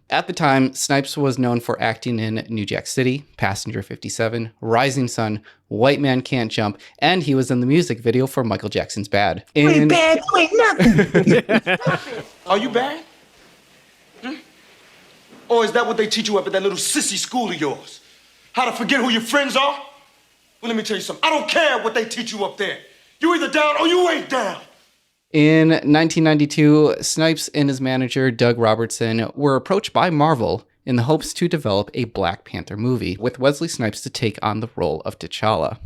At the time, Snipes was known for acting in New Jack City, Passenger 57, Rising Sun, White Man Can't Jump, and he was in the music video for Michael Jackson's Bad. You ain't bad, you ain't nothing. Are you bad? Or is that what they teach you up at that little sissy school of yours? How to forget who your friends are? Well, let me tell you something. I don't care what they teach you up there. You either down or you ain't down. In 1992, Snipes and his manager, Doug Robertson, were approached by Marvel in the hopes to develop a Black Panther movie with Wesley Snipes to take on the role of T'Challa.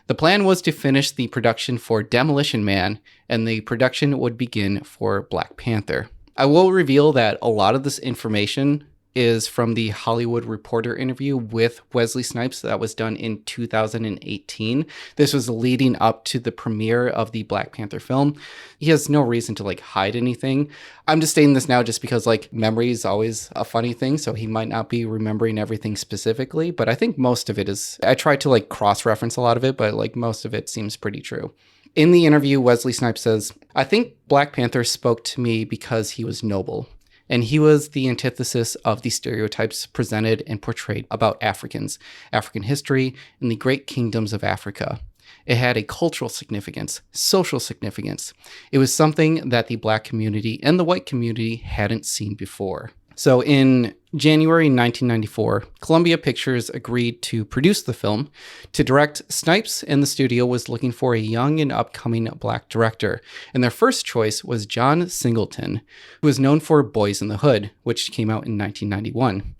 The plan was to finish the production for Demolition Man, and the production would begin for Black Panther. I will reveal that a lot of this information is from the Hollywood Reporter interview with Wesley Snipes that was done in 2018. This was leading up to the premiere of the Black Panther film. He has no reason to like hide anything. I'm just saying this now just because like memory is always a funny thing, so he might not be remembering everything specifically, but I think most of it is, I tried to like cross-reference a lot of it, but like most of it seems pretty true. In the interview, Wesley Snipes says, "I think Black Panther spoke to me because he was noble. And he was the antithesis of the stereotypes presented and portrayed about Africans, African history, and the great kingdoms of Africa. It had a cultural significance, social significance. It was something that the Black community and the white community hadn't seen before." So in January 1994, Columbia Pictures agreed to produce the film. To direct, Snipes and the studio was looking for a young and upcoming black director, and their first choice was John Singleton, who was known for Boys in the Hood, which came out in 1991.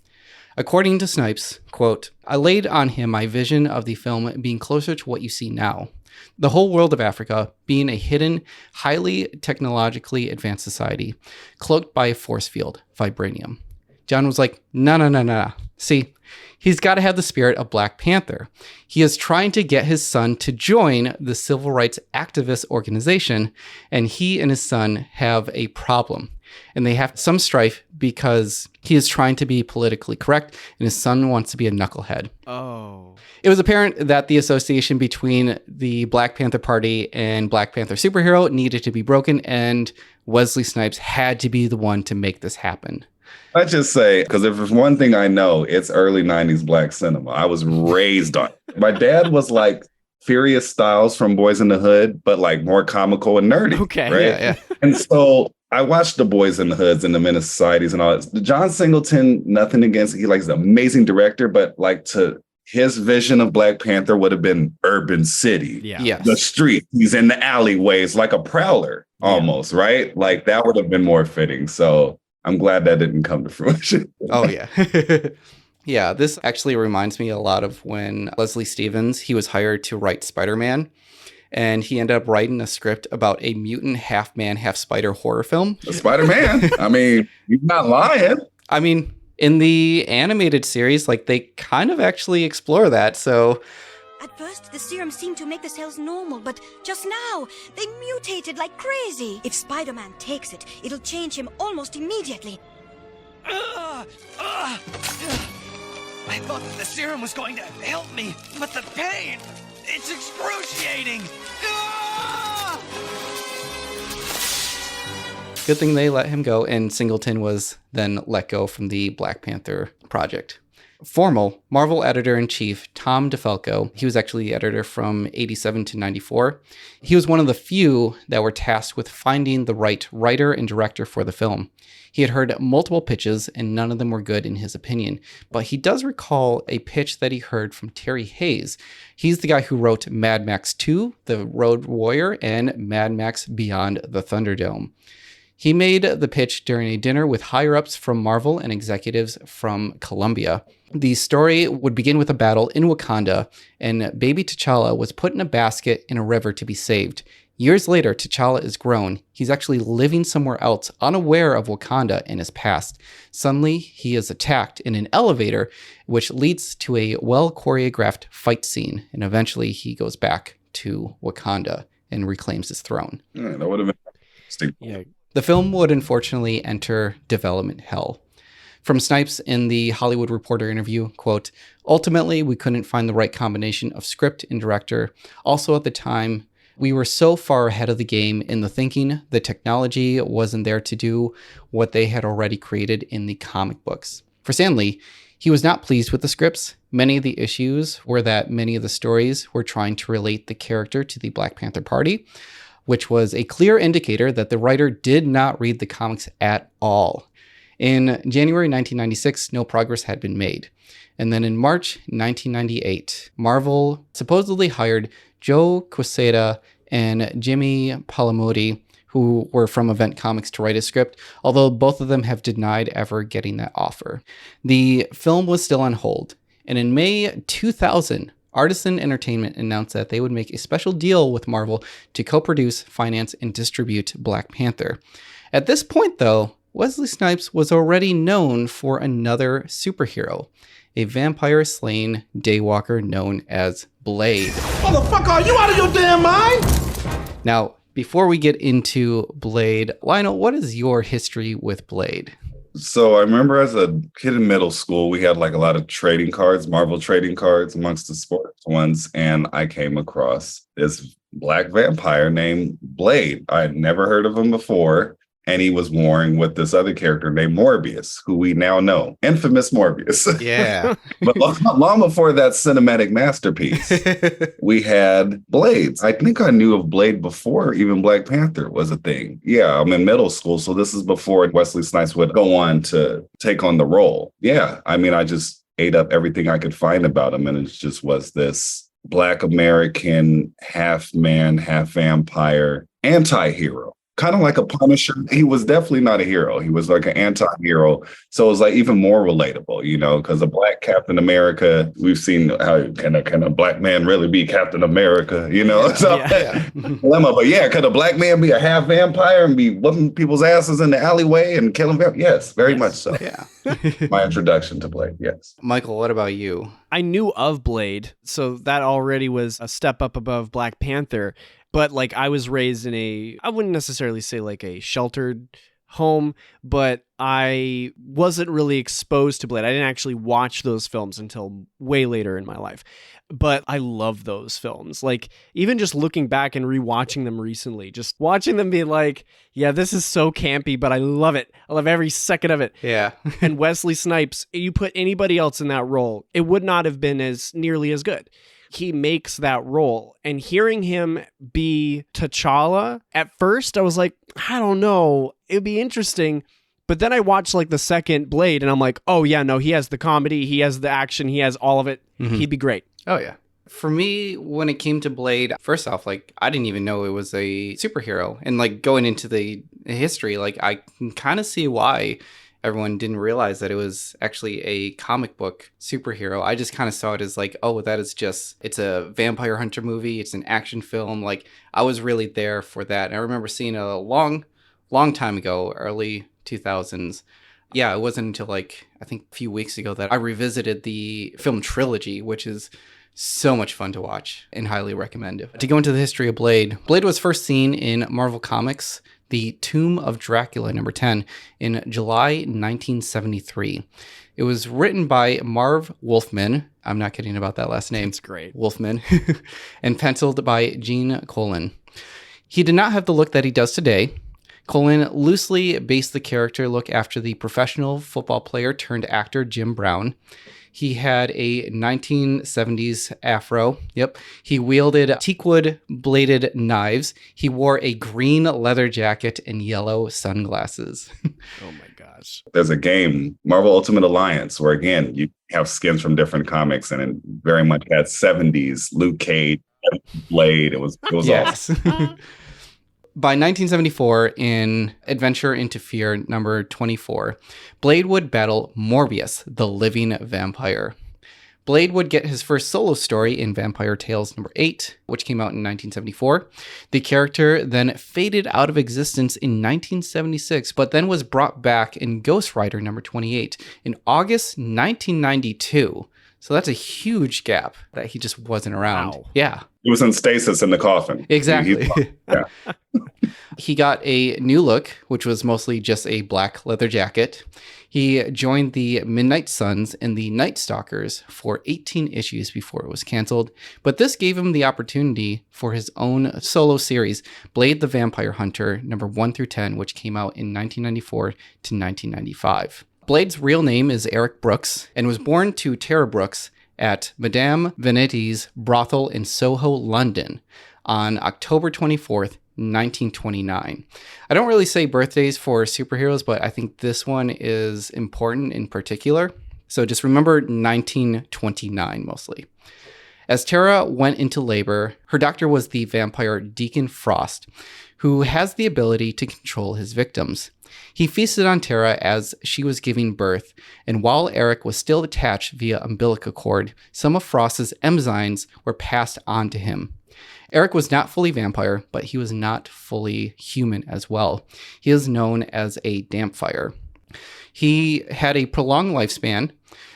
According to Snipes, quote, "I laid on him my vision of the film being closer to what you see now. The whole world of Africa being a hidden, highly technologically advanced society, cloaked by a force field, vibranium." John was like, no. See, he's got to have the spirit of Black Panther. He is trying to get his son to join the civil rights activist organization, and he and his son have a problem. And they have some strife because he is trying to be politically correct, and his son wants to be a knucklehead. Oh. It was apparent that the association between the Black Panther Party and Black Panther superhero needed to be broken, and Wesley Snipes had to be the one to make this happen. I just say, because if there's one thing I know, it's early 90s black cinema. I was raised on it. My dad was like Furious Styles from Boys in the Hood, but like more comical and nerdy. Okay. Right? Yeah. And so I watched the Boys in the Hoods and the Menace Societies and all that. John Singleton, nothing against, he's an amazing director, but like to his vision of Black Panther would have been urban city. Yeah. Yes. The street. He's in the alleyways like a prowler almost, right? Like that would have been more fitting. So I'm glad that didn't come to fruition. Oh, yeah. Yeah, this actually reminds me a lot of when Leslie Stevens, he was hired to write Spider-Man, and he ended up writing a script about a mutant half-man, half-spider horror film. Spider-Man. I mean, you're not lying. I mean, in the animated series, like they kind of actually explore that, so... At first, the serum seemed to make the cells normal, but just now, they mutated like crazy. If Spider-Man takes it, it'll change him almost immediately. I thought that the serum was going to help me, but the pain, it's excruciating. Good thing they let him go, and Singleton was then let go from the Black Panther project. Formal Marvel editor-in-chief Tom DeFalco, he was actually the editor from 87 to 94. He was one of the few that were tasked with finding the right writer and director for the film. He had heard multiple pitches, and none of them were good in his opinion. But he does recall a pitch that he heard from Terry Hayes. He's the guy who wrote Mad Max 2, The Road Warrior, and Mad Max Beyond the Thunderdome. He made the pitch during a dinner with higher-ups from Marvel and executives from Columbia. The story would begin with a battle in Wakanda, and baby T'Challa was put in a basket in a river to be saved. Years later, T'Challa is grown. He's actually living somewhere else, unaware of Wakanda and his past. Suddenly, he is attacked in an elevator, which leads to a well-choreographed fight scene, and eventually he goes back to Wakanda and reclaims his throne. Yeah, that would have been interesting. Yeah. The film would unfortunately enter development hell. From Snipes in the Hollywood Reporter interview, quote, "Ultimately, we couldn't find the right combination of script and director. Also at the time, we were so far ahead of the game in the thinking, the technology wasn't there to do what they had already created in the comic books." For Stan Lee, he was not pleased with the scripts. Many of the issues were that many of the stories were trying to relate the character to the Black Panther Party, which was a clear indicator that the writer did not read the comics at all. In January 1996, no progress had been made. And then in March 1998, Marvel supposedly hired Joe Quesada and Jimmy Palmiotti, who were from Event Comics, to write a script, although both of them have denied ever getting that offer. The film was still on hold, and in May 2000, Artisan Entertainment announced that they would make a special deal with Marvel to co-produce, finance, and distribute Black Panther. At this point, though, Wesley Snipes was already known for another superhero, a vampire-slaying daywalker known as Blade. Motherfucker, are you out of your damn mind? Now, before we get into Blade, Lionel, what is your history with Blade? So I remember as a kid in middle school, we had like a lot of trading cards, Marvel trading cards amongst the sports ones. And I came across this black vampire named Blade. I had never heard of him before. And he was warring with this other character named Morbius, who we now know. Infamous Morbius. Yeah. But long before that cinematic masterpiece, we had Blades. I think I knew of Blade before even Black Panther was a thing. Yeah, I'm in middle school, so this is before Wesley Snipes would go on to take on the role. Yeah, I mean, I just ate up everything I could find about him, and it just was this Black American, half man, half vampire, anti-hero. Kind of like a Punisher. He was definitely not a hero. He was like an anti-hero. So it was like even more relatable, you know, because a Black Captain America, we've seen how can a Black man really be Captain America, you know? Yeah. So, Yeah. dilemma. But yeah, could a Black man be a half vampire and be whooping people's asses in the alleyway and killing them? Yes, very much so. Yeah. My introduction to Blade, yes. Michael, what about you? I knew of Blade, so that already was a step up above Black Panther. But like I was raised in I wouldn't necessarily say like a sheltered home, but I wasn't really exposed to Blade. I didn't actually watch those films until way later in my life. But I love those films. Like even just looking back and rewatching them recently, just watching them be like, yeah, this is so campy, but I love it. I love every second of it. Yeah. And Wesley Snipes, you put anybody else in that role, it would not have been as nearly as good. He makes that role, and hearing him be T'Challa, at first I was like, I don't know, it'd be interesting. But then I watched like the second Blade and I'm like, oh yeah, no, he has the comedy, he has the action, he has all of it. Mm-hmm. He'd be great. Oh yeah. For me, when it came to Blade, first off, like I didn't even know it was a superhero. And like going into the history, like I can kind of see why everyone didn't realize that it was actually a comic book superhero. I just kind of saw it as like, oh, that is just, it's a vampire hunter movie. It's an action film. Like I was really there for that. And I remember seeing a long time ago, early 2000s. Yeah, it wasn't until like, I think a few weeks ago that I revisited the film trilogy, which is so much fun to watch and highly recommend. To go into the history of Blade, Blade was first seen in Marvel Comics, The Tomb of Dracula, number 10, in July 1973. It was written by Marv Wolfman. I'm not kidding about that last name. It's great. Wolfman. And penciled by Gene Colan. He did not have the look that he does today. Colan loosely based the character look after the professional football player turned actor Jim Brown. He had a 1970s afro. Yep. He wielded teakwood bladed knives. He wore a green leather jacket and yellow sunglasses. Oh my gosh. There's a game, Marvel Ultimate Alliance, where again, you have skins from different comics and it very much had 70s Luke Cage, Blade. It was yes. awesome. By 1974, in Adventure into Fear number 24, Blade would battle Morbius, the living vampire. Blade would get his first solo story in Vampire Tales number 8, which came out in 1974. The character then faded out of existence in 1976, but then was brought back in Ghost Rider number 28 in August 1992. So that's a huge gap that he just wasn't around. Wow. Yeah. He was in stasis in the coffin. Exactly. Yeah. He got a new look, which was mostly just a black leather jacket. He joined the Midnight Suns and the Night Stalkers for 18 issues before it was canceled, but this gave him the opportunity for his own solo series, Blade the Vampire Hunter, number 1 through 10, which came out in 1994 to 1995. Blade's real name is Eric Brooks and was born to Tara Brooks at Madame Vanetti's brothel in Soho, London on October 24th, 1929. I don't really say birthdays for superheroes, but I think this one is important in particular. So just remember 1929 mostly. As Tara went into labor, her doctor was the vampire Deacon Frost, who has the ability to control his victims. He feasted on Tara as she was giving birth, and while Eric was still attached via umbilical cord, some of Frost's enzymes were passed on to him. Eric was not fully vampire, but he was not fully human as well. He is known as a dampfire. He had a prolonged lifespan,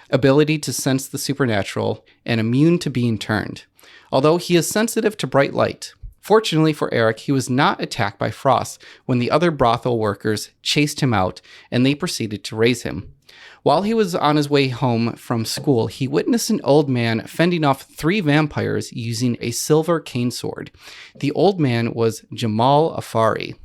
ability to sense the supernatural, and immune to being turned, although he is sensitive to bright light. Fortunately for Eric, he was not attacked by Frost when the other brothel workers chased him out and they proceeded to raise him. While he was on his way home from school, he witnessed an old man fending off 3 vampires using a silver cane sword. The old man was Jamal Afari.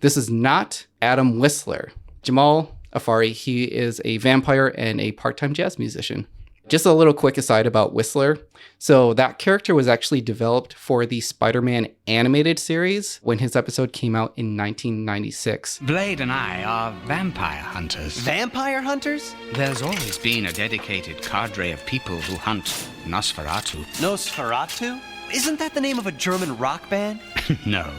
This is not Adam Whistler. Jamal Afari, he is a vampire and a part-time jazz musician. Just a little quick aside about Whistler. So that character was actually developed for the Spider-Man animated series when his episode came out in 1996. Blade and I are vampire hunters. Vampire hunters? There's always been a dedicated cadre of people who hunt Nosferatu. Nosferatu? Isn't that the name of a German rock band? No.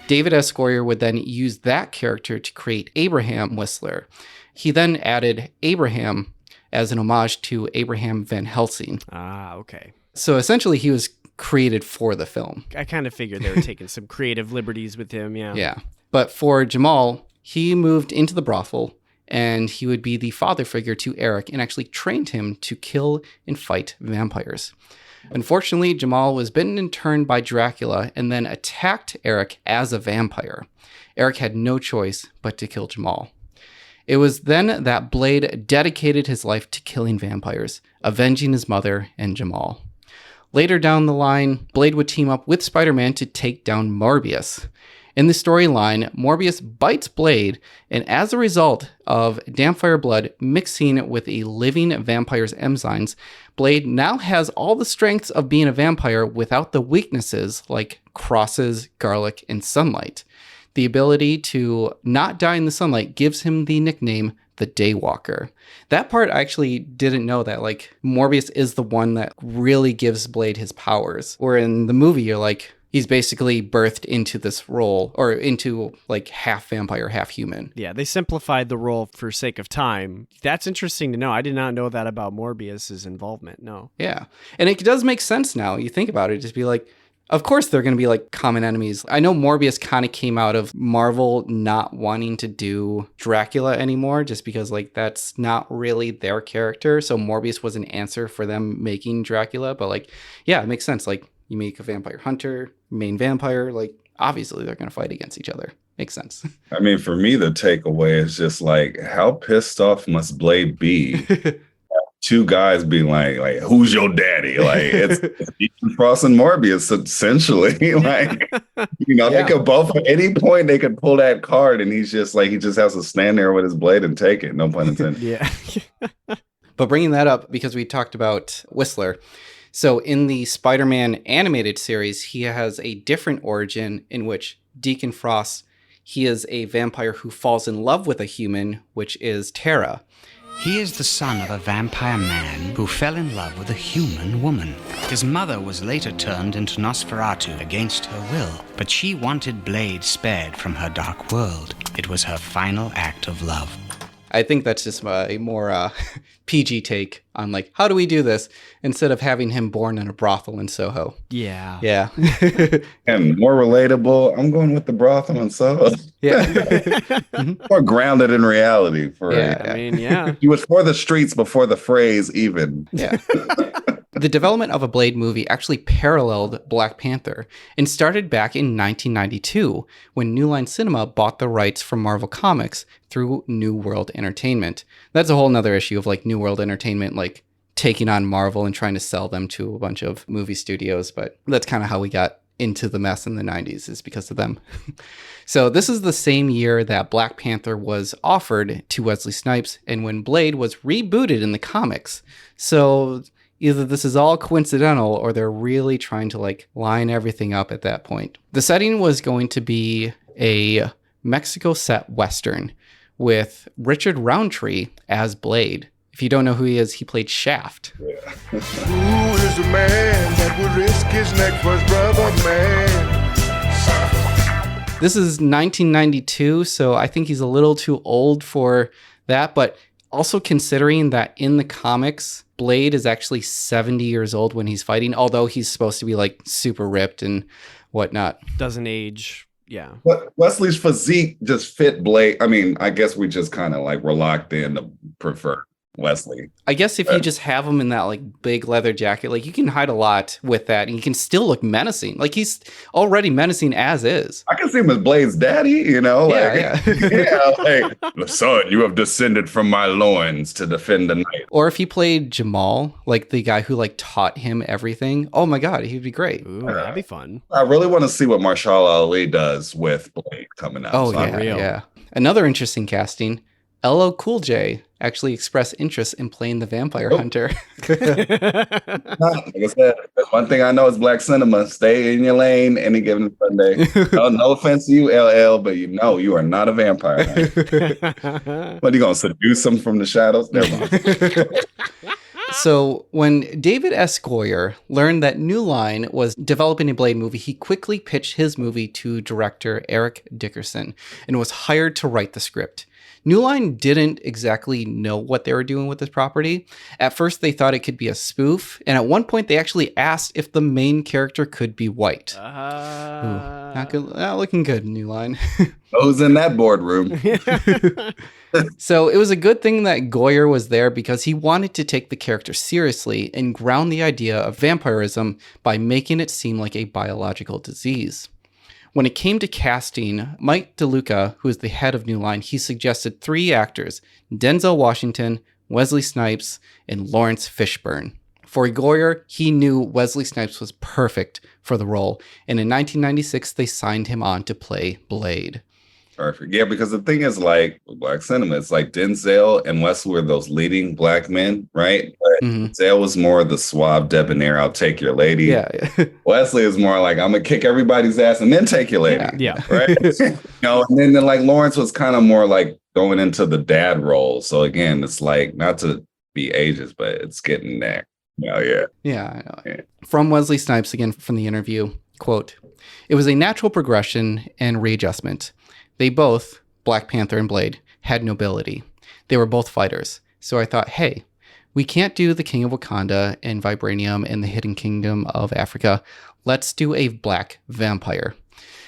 David S. Goyer would then use that character to create Abraham Whistler. He then added Abraham as an homage to Abraham Van Helsing. Ah, okay. So essentially he was created for the film. I kind of figured they were taking some creative liberties with him, yeah. Yeah. But for Jamal, he moved into the brothel and he would be the father figure to Eric and actually trained him to kill and fight vampires. Unfortunately, Jamal was bitten and turned by Dracula and then attacked Eric as a vampire. Eric had no choice but to kill Jamal. It was then that Blade dedicated his life to killing vampires, avenging his mother and Jamal. Later down the line, Blade would team up with Spider-Man to take down Morbius. In the storyline, Morbius bites Blade, and as a result of Dampfire blood mixing with a living vampire's enzymes, Blade now has all the strengths of being a vampire without the weaknesses like crosses, garlic, and sunlight. The ability to not die in the sunlight gives him the nickname the Daywalker. That part I actually didn't know that, like, Morbius is the one that really gives Blade his powers. Where in the movie, you're like, he's basically birthed into this role, or into like half vampire, half human. Yeah, they simplified the role for sake of time. That's interesting to know. I did not know that about Morbius's involvement, no. Yeah. And it does make sense now. You think about it, just be like, of course they're going to be like common enemies. I know Morbius kind of came out of Marvel not wanting to do Dracula anymore, just because like that's not really their character. So Morbius was an answer for them making Dracula. But like, yeah, it makes sense. Like you make a vampire hunter, main vampire, like obviously they're going to fight against each other. Makes sense. I mean, for me, the takeaway is just like, how pissed off must Blade be? Two guys being like, who's your daddy? Like, it's Deacon Frost and Morbius, essentially. Like, they could both, at any point, they could pull that card, and he's just like, he just has to stand there with his blade and take it. No pun intended. Yeah. But bringing that up, because we talked about Whistler. So in the Spider-Man animated series, he has a different origin in which Deacon Frost, he is a vampire who falls in love with a human, which is Tara. He is the son of a vampire man who fell in love with a human woman. His mother was later turned into Nosferatu against her will, but she wanted Blade spared from her dark world. It was her final act of love. I think that's just a more PG take on like, how do we do this instead of having him born in a brothel in Soho? Yeah. Yeah. And more relatable, I'm going with the brothel in Soho. Yeah. More grounded in reality. I mean, yeah. He was for the streets before the phrase even. Yeah. The development of a Blade movie actually paralleled Black Panther and started back in 1992 when New Line Cinema bought the rights from Marvel Comics through New World Entertainment. That's a whole nother issue of like New World Entertainment like taking on Marvel and trying to sell them to a bunch of movie studios, but that's kind of how we got into the mess in the 90s is because of them. So this is the same year that Black Panther was offered to Wesley Snipes and when Blade was rebooted in the comics. So either this is all coincidental or they're really trying to like line everything up at that point. The setting was going to be a Mexico set Western with Richard Roundtree as Blade. If you don't know who he is, he played Shaft. Who is the man that would risk his neck for his brother, man? This is 1992, so I think he's a little too old for that, but also considering that in the comics, Blade is actually 70 years old when he's fighting, although he's supposed to be like super ripped and whatnot. Doesn't age. Yeah. But Wesley's physique just fit Blade. I mean, I guess we just kind of like were locked in to prefer Wesley. I guess if you just have him in that like big leather jacket, like you can hide a lot with that and you can still look menacing. Like he's already menacing as is. I can see him as Blade's daddy, you know? Yeah, like, like, son, you have descended from my loins to defend the night. Or if he played Jamal, like the guy who like taught him everything, oh my God, he'd be great. Ooh, that'd be fun. I really want to see what Marshall Ali does with Blade coming out. Oh, so yeah, yeah. Another interesting casting, LL Cool J actually expressed interest in playing the vampire hunter. Like I said, one thing I know is black cinema. Stay in your lane any given Sunday. No offense to you, LL, but you are not a vampire hunter. What, are you going to seduce him from the shadows? Never mind. So when David S. Goyer learned that New Line was developing a Blade movie, he quickly pitched his movie to director Eric Dickerson and was hired to write the script. New Line didn't exactly know what they were doing with this property. At first, they thought it could be a spoof, and at one point, they actually asked if the main character could be white. Not looking good, New Line. Who's in that boardroom? So it was a good thing that Goyer was there because he wanted to take the character seriously and ground the idea of vampirism by making it seem like a biological disease. When it came to casting, Mike DeLuca, who is the head of New Line, he suggested 3 actors, Denzel Washington, Wesley Snipes, and Lawrence Fishburne. For Goyer, he knew Wesley Snipes was perfect for the role, and in 1996, they signed him on to play Blade. Perfect. Yeah, because the thing is, like, with black cinema, it's like Denzel and Wesley were those leading black men, right? But Denzel was more the suave, debonair, I'll take your lady. Yeah. Wesley is more like, I'm going to kick everybody's ass and then take your lady. Yeah. Right? And then like Lawrence was kind of more like going into the dad role. So again, it's like, not to be ageist, but it's getting there. Yeah, I know. Yeah. From Wesley Snipes, again, from the interview, quote, "It was a natural progression and readjustment. They both, Black Panther and Blade, had nobility. They were both fighters. So I thought, hey, we can't do the King of Wakanda and Vibranium and the Hidden Kingdom of Africa. Let's do a black vampire."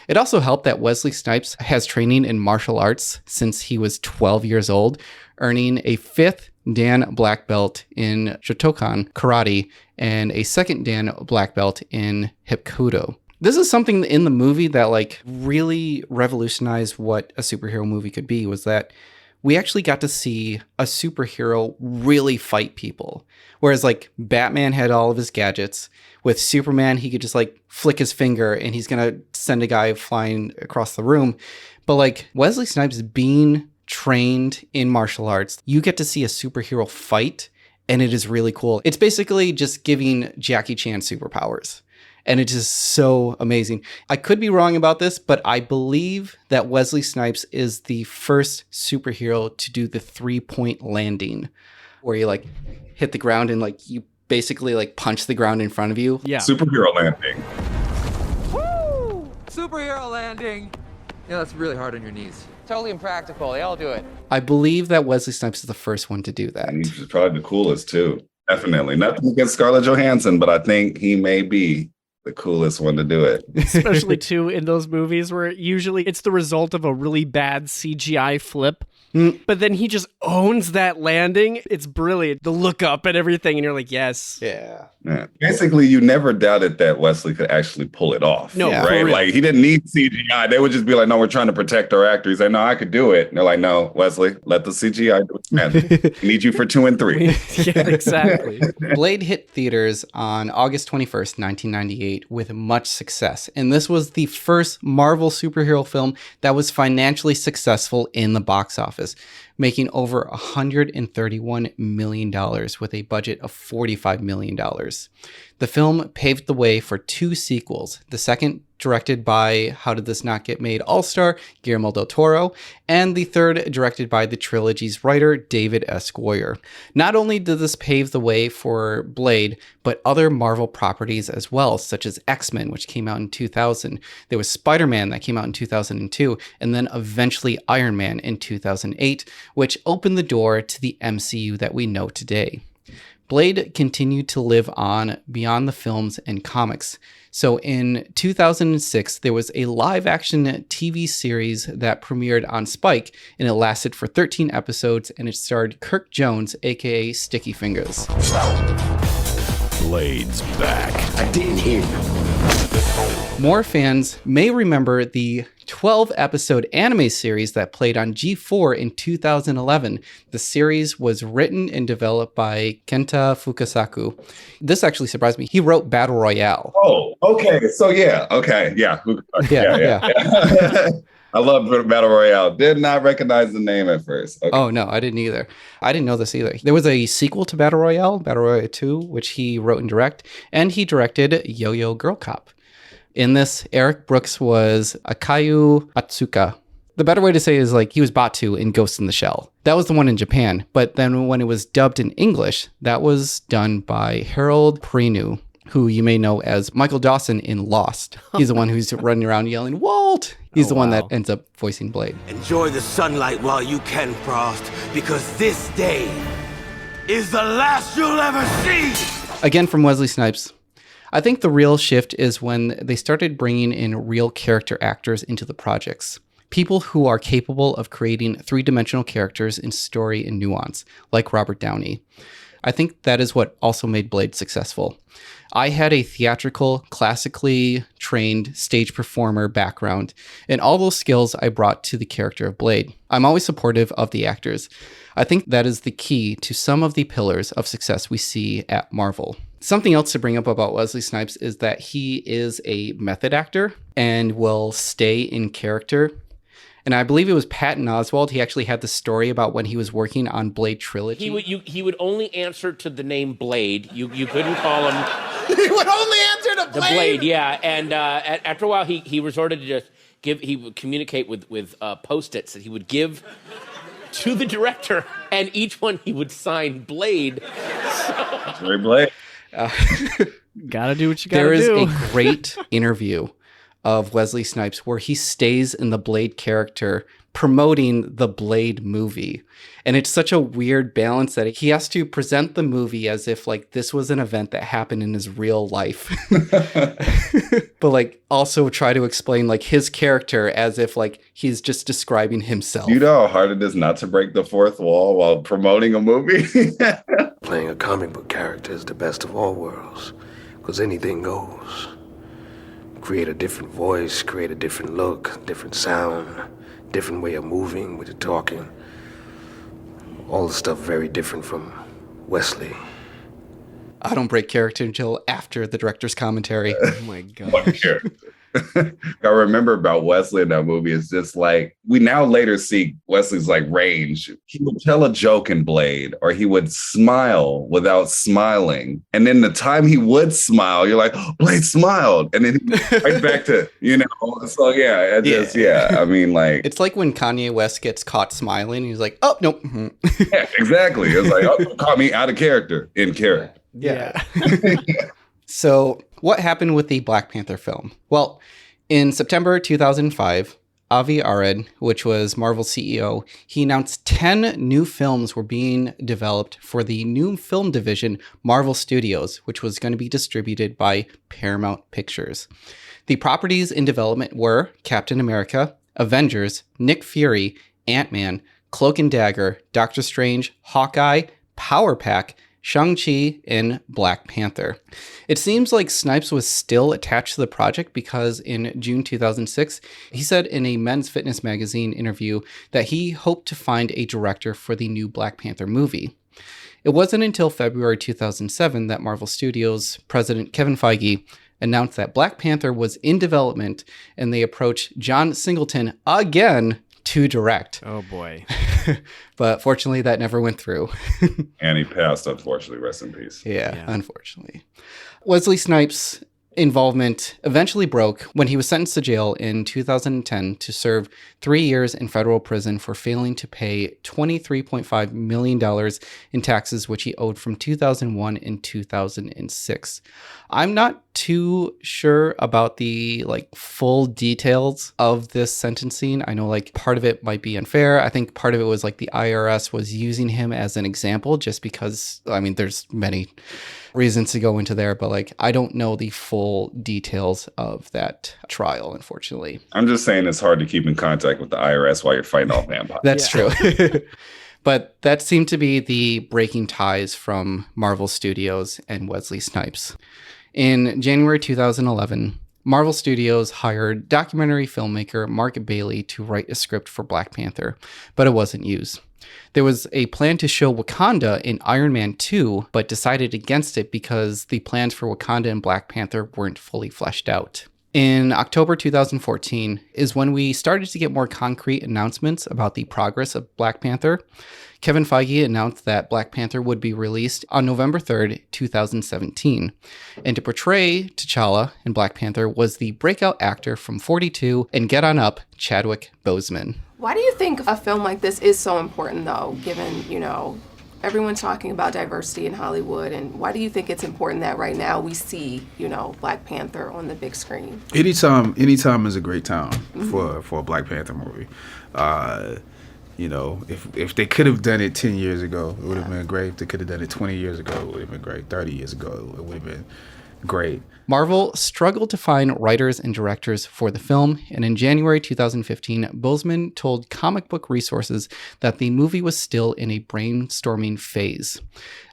It also helped that Wesley Snipes has training in martial arts since he was 12 years old, earning a 5th Dan black belt in Shotokan karate and a 2nd Dan black belt in Hapkido. This is something in the movie that like really revolutionized what a superhero movie could be, was that we actually got to see a superhero really fight people. Whereas like Batman had all of his gadgets. With Superman, he could just like flick his finger and he's going to send a guy flying across the room. But like Wesley Snipes being trained in martial arts, you get to see a superhero fight, and it is really cool. It's basically just giving Jackie Chan superpowers. And it is so amazing. I could be wrong about this, but I believe that Wesley Snipes is the first superhero to do the 3-point landing, where you like hit the ground and like you basically like punch the ground in front of you. Yeah. Superhero landing. Woo! Superhero landing. Yeah, that's really hard on your knees. Totally impractical. They all do it. I believe that Wesley Snipes is the first one to do that. And he's probably the coolest too. Definitely. Nothing against Scarlett Johansson, but I think he may be the coolest one to do it. Especially too in those movies where usually it's the result of a really bad CGI flip. But then he just owns that landing. It's brilliant. The look up and everything. And you're like, yes. Yeah. Basically, you never doubted that Wesley could actually pull it off. No, right? Like he didn't need CGI. They would just be like, no, we're trying to protect our actors. He's like, no, I could do it. And they're like, no, Wesley, let the CGI do its magic. We need you for 2 and 3. Yeah, exactly. Blade hit theaters on August 21st, 1998 with much success. And this was the first Marvel superhero film that was financially successful in the box office, making over $131 million with a budget of $45 million. The film paved the way for 2 sequels, the second directed by How Did This Not Get Made All-Star Guillermo del Toro, and the third directed by the trilogy's writer David S. Goyer. Not only did this pave the way for Blade, but other Marvel properties as well, such as X-Men, which came out in 2000. There was Spider-Man that came out in 2002, and then eventually Iron Man in 2008, which opened the door to the MCU that we know today. Blade continued to live on beyond the films and comics. So in 2006, there was a live-action TV series that premiered on Spike, and it lasted for 13 episodes, and it starred Kirk Jones, aka Sticky Fingers. Blade's back. I didn't hear you. More fans may remember the 12-episode anime series that played on G4 in 2011. The series was written and developed by Kenta Fukasaku. This actually surprised me. He wrote Battle Royale. Oh, okay. So yeah. Okay. Yeah. Yeah. I love Battle Royale. Did not recognize the name at first. Okay. Oh, no, I didn't either. I didn't know this either. There was a sequel to Battle Royale, Battle Royale 2, which he wrote and directed, and he directed Yo-Yo Girl Cop. In this, Eric Brooks was Akayu Atsuka. The better way to say it is like he was Batu in Ghost in the Shell. That was the one in Japan. But then when it was dubbed in English, that was done by Harold Perrineau, who you may know as Michael Dawson in Lost. He's the one who's running around yelling, Walt! He's the one that ends up voicing Blade. Enjoy the sunlight while you can, Frost, because this day is the last you'll ever see! Again from Wesley Snipes. I think the real shift is when they started bringing in real character actors into the projects. People who are capable of creating three-dimensional characters in story and nuance, like Robert Downey. I think that is what also made Blade successful. I had a theatrical, classically trained stage performer background, and all those skills I brought to the character of Blade. I'm always supportive of the actors. I think that is the key to some of the pillars of success we see at Marvel. Something else to bring up about Wesley Snipes is that he is a method actor and will stay in character. And I believe it was Patton Oswalt. He actually had the story about when he was working on Blade Trilogy. He would only answer to the name Blade. You couldn't call him. He would only answer to Blade. The Blade, yeah. And after a while, he resorted to just give. He would communicate with Post-its that he would give to the director, and each one he would sign Blade. Very Blade. Gotta do what you gotta do. There is do. a great interview of Wesley Snipes where he stays in the Blade character promoting the Blade movie. And it's such a weird balance that he has to present the movie as if like this was an event that happened in his real life. But like also try to explain like his character as if like he's just describing himself. You know how hard it is not to break the fourth wall while promoting a movie? Playing a comic book character is the best of all worlds, because anything goes. Create a different voice, create a different look, different sound, different way of moving with the talking. All the stuff very different from Wesley. I don't break character until after the director's commentary. Oh my god. I remember about Wesley in that movie is just like, we now later see Wesley's like range. He would tell a joke in Blade, or he would smile without smiling. And then the time he would smile, you're like, oh, Blade smiled. And then right back to, so yeah. I mean, like. It's like when Kanye West gets caught smiling, he's like, oh, nope. Yeah, exactly. It's like, oh, caught me out of character, in character. Yeah. So what happened with the Black Panther film? Well, in September 2005, Avi Arad, which was Marvel's CEO, he announced 10 new films were being developed for the new film division, Marvel Studios, which was going to be distributed by Paramount Pictures. The properties in development were Captain America, Avengers, Nick Fury, Ant-Man, Cloak and Dagger, Doctor Strange, Hawkeye, Power Pack, Shang-Chi, and Black Panther. It seems like Snipes was still attached to the project because in June 2006, he said in a Men's Fitness magazine interview that he hoped to find a director for the new Black Panther movie. It wasn't until February 2007 that Marvel Studios president Kevin Feige announced that Black Panther was in development, and they approached John Singleton again to direct. Oh boy. But fortunately that never went through. And he passed, unfortunately. Rest in peace. Yeah, unfortunately. Wesley Snipes' involvement eventually broke when he was sentenced to jail in 2010 to serve 3 years in federal prison for failing to pay $23.5 million in taxes, which he owed from 2001 and 2006. I'm not too sure about the full details of this sentencing. I know part of it might be unfair. I think part of it was the IRS was using him as an example just because, there's many reasons to go into there, but I don't know the full details of that trial, unfortunately. I'm just saying it's hard to keep in contact with the IRS while you're fighting off vampires. That's true. But that seemed to be the breaking ties from Marvel Studios and Wesley Snipes. In January 2011, Marvel Studios hired documentary filmmaker Mark Bailey to write a script for Black Panther, but it wasn't used. There was a plan to show Wakanda in Iron Man 2, but decided against it because the plans for Wakanda and Black Panther weren't fully fleshed out. In October 2014 is when we started to get more concrete announcements about the progress of Black Panther. Kevin Feige announced that Black Panther would be released on November 3rd, 2017. And to portray T'Challa in Black Panther was the breakout actor from 42 and Get On Up, Chadwick Boseman. Why do you think a film like this is so important, though, given, everyone's talking about diversity in Hollywood, and why do you think it's important that right now we see, Black Panther on the big screen? Anytime is a great time for a Black Panther movie. If they could have done it 10 years ago, it would have been great. If they could have done it 20 years ago, it would have been great. 30 years ago, it would have been great. Marvel struggled to find writers and directors for the film, and in January 2015, Boseman told Comic Book Resources that the movie was still in a brainstorming phase.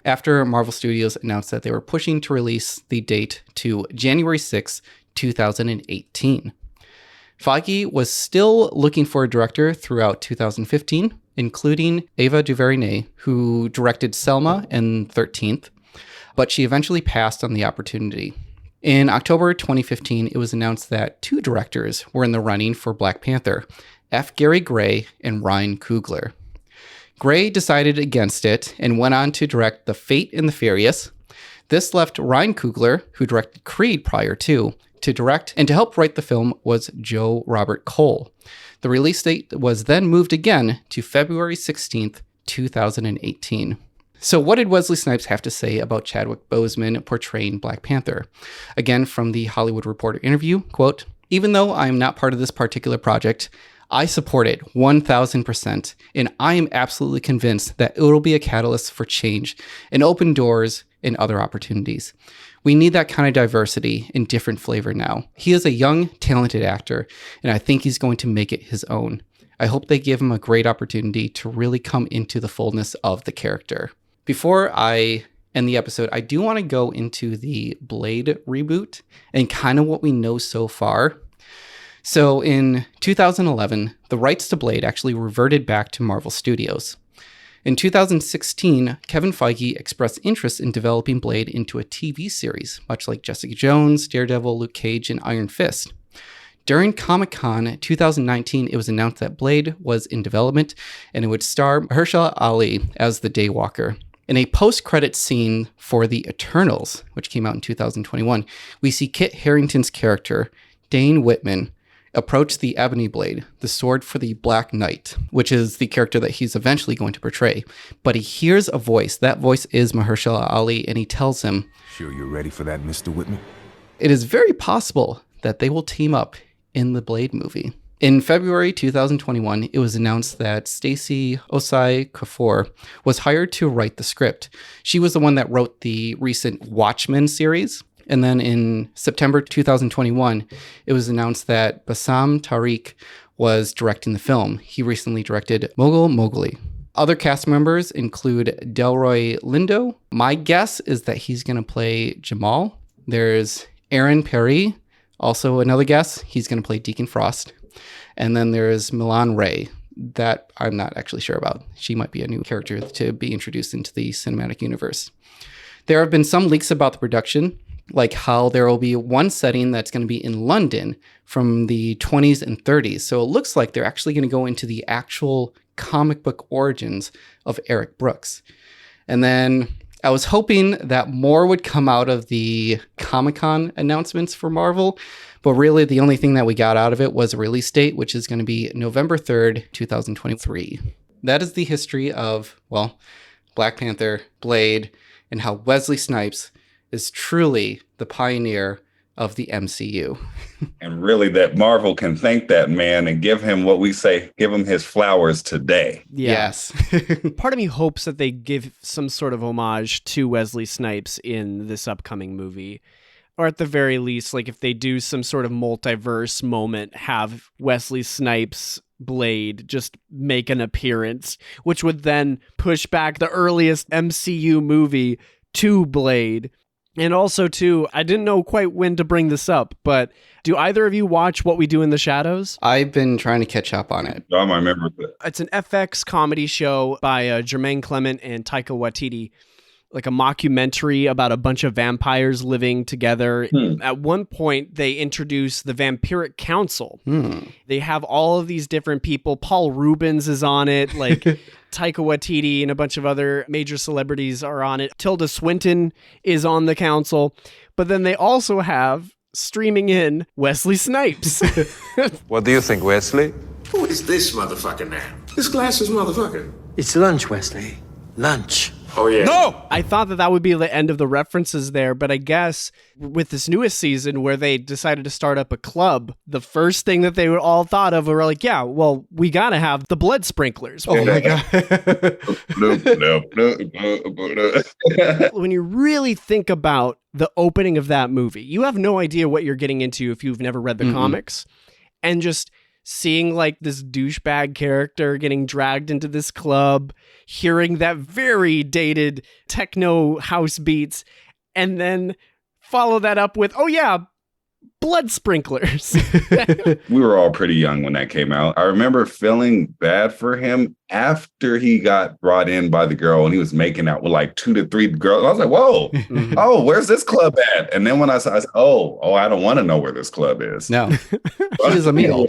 After Marvel Studios announced that they were pushing to release the date to January 6, 2018. Feige was still looking for a director throughout 2015, including Ava DuVernay, who directed Selma and 13th, but she eventually passed on the opportunity. In October 2015, it was announced that 2 directors were in the running for Black Panther, F. Gary Gray and Ryan Coogler. Gray decided against it and went on to direct The Fate and the Furious. This left Ryan Coogler, who directed Creed prior to direct, and to help write the film was Joe Robert Cole. The release date was then moved again to February 16th, 2018. So what did Wesley Snipes have to say about Chadwick Boseman portraying Black Panther? Again, from the Hollywood Reporter interview, quote, "Even though I am not part of this particular project, I support it 1,000%, and I am absolutely convinced that it will be a catalyst for change and open doors and other opportunities. We need that kind of diversity and different flavor now. He is a young, talented actor, and I think he's going to make it his own. I hope they give him a great opportunity to really come into the fullness of the character." Before I end the episode, I do want to go into the Blade reboot and kind of what we know so far. So in 2011, the rights to Blade actually reverted back to Marvel Studios. In 2016, Kevin Feige expressed interest in developing Blade into a TV series, much like Jessica Jones, Daredevil, Luke Cage, and Iron Fist. During Comic-Con 2019, it was announced that Blade was in development and it would star Mahershala Ali as the Daywalker. In a post-credits scene for The Eternals, which came out in 2021, we see Kit Harington's character, Dane Whitman, approach the Ebony Blade, the sword for the Black Knight, which is the character that he's eventually going to portray. But he hears a voice. That voice is Mahershala Ali, and he tells him, "Sure you're ready for that, Mr. Whitman?" It is very possible that they will team up in the Blade movie. In February 2021, it was announced that Stacey Osei Kuffour was hired to write the script. She was the one that wrote the recent Watchmen series. And then in September 2021, it was announced that Bassam Tariq was directing the film. He recently directed Mogul Mowgli. Other cast members include Delroy Lindo. My guess is that he's going to play Jamal. There's Aaron Perry, also another guess. He's going to play Deacon Frost. And then there's Milan Ray, that I'm not actually sure about. She might be a new character to be introduced into the cinematic universe. There have been some leaks about the production, like how there will be one setting that's going to be in London from the 20s and 30s. So it looks like they're actually going to go into the actual comic book origins of Eric Brooks. And then I was hoping that more would come out of the Comic-Con announcements for Marvel, but really the only thing that we got out of it was a release date, which is going to be November 3rd, 2023. That is the history of, well, Black Panther, Blade, and how Wesley Snipes is truly the pioneer of the MCU. And really that Marvel can thank that man and give him what we say, give him his flowers today. Yes. Part of me hopes that they give some sort of homage to Wesley Snipes in this upcoming movie. Or at the very least, like if they do some sort of multiverse moment, have Wesley Snipes Blade just make an appearance, which would then push back the earliest MCU movie to Blade. And also, too, I didn't know quite when to bring this up, but do either of you watch What We Do in the Shadows? I've been trying to catch up on it. I remember that. It's an FX comedy show by Jermaine Clement and Taika Waititi. like a mockumentary about a bunch of vampires living together. At one point, they introduce the Vampiric Council. They have all of these different people. Paul Rubens is on it, like Taika Waititi and a bunch of other major celebrities are on it. Tilda Swinton is on the council. But then they also have, streaming in, Wesley Snipes. What do you think, Wesley? Who is this motherfucker now? This glasses motherfucker. It's lunch, Wesley. Lunch. Oh, yeah. No! I thought that would be the end of the references there, but I guess with this newest season where they decided to start up a club, the first thing that they were all thought of were like, yeah, well, we got to have the blood sprinklers. Oh my God. When you really think about the opening of that movie, you have no idea what you're getting into if you've never read the comics. And just seeing like this douchebag character getting dragged into this club, hearing that very dated techno house beats, and then follow that up with, oh yeah, blood sprinklers. We were all pretty young when that came out. I remember feeling bad for him after he got brought in by the girl and he was making out with like 2 to 3 girls. I was like, whoa, oh, where's this club at? And then when I said, oh, I don't want to know where this club is. No, he was a meal.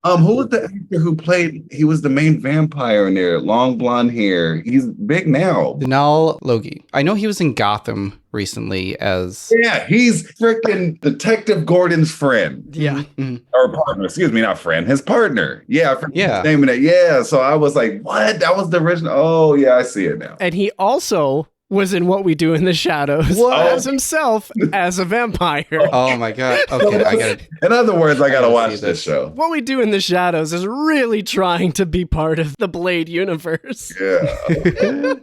Who was the actor who played? He was the main vampire in there, long blonde hair. He's big now. Lionel Ruff. I know he was in Gotham recently as. Yeah, he's freaking Detective Gordon's friend. Yeah. Or partner, excuse me, not friend, his partner. Yeah, I forget the name of that. Yeah, so I was like, what? That was the original. Oh, yeah, I see it now. And he also was in What We Do in the Shadows as himself as a vampire. Oh my God. Okay, I got it. In other words, I gotta watch this show. What We Do in the Shadows is really trying to be part of the Blade universe. Yeah.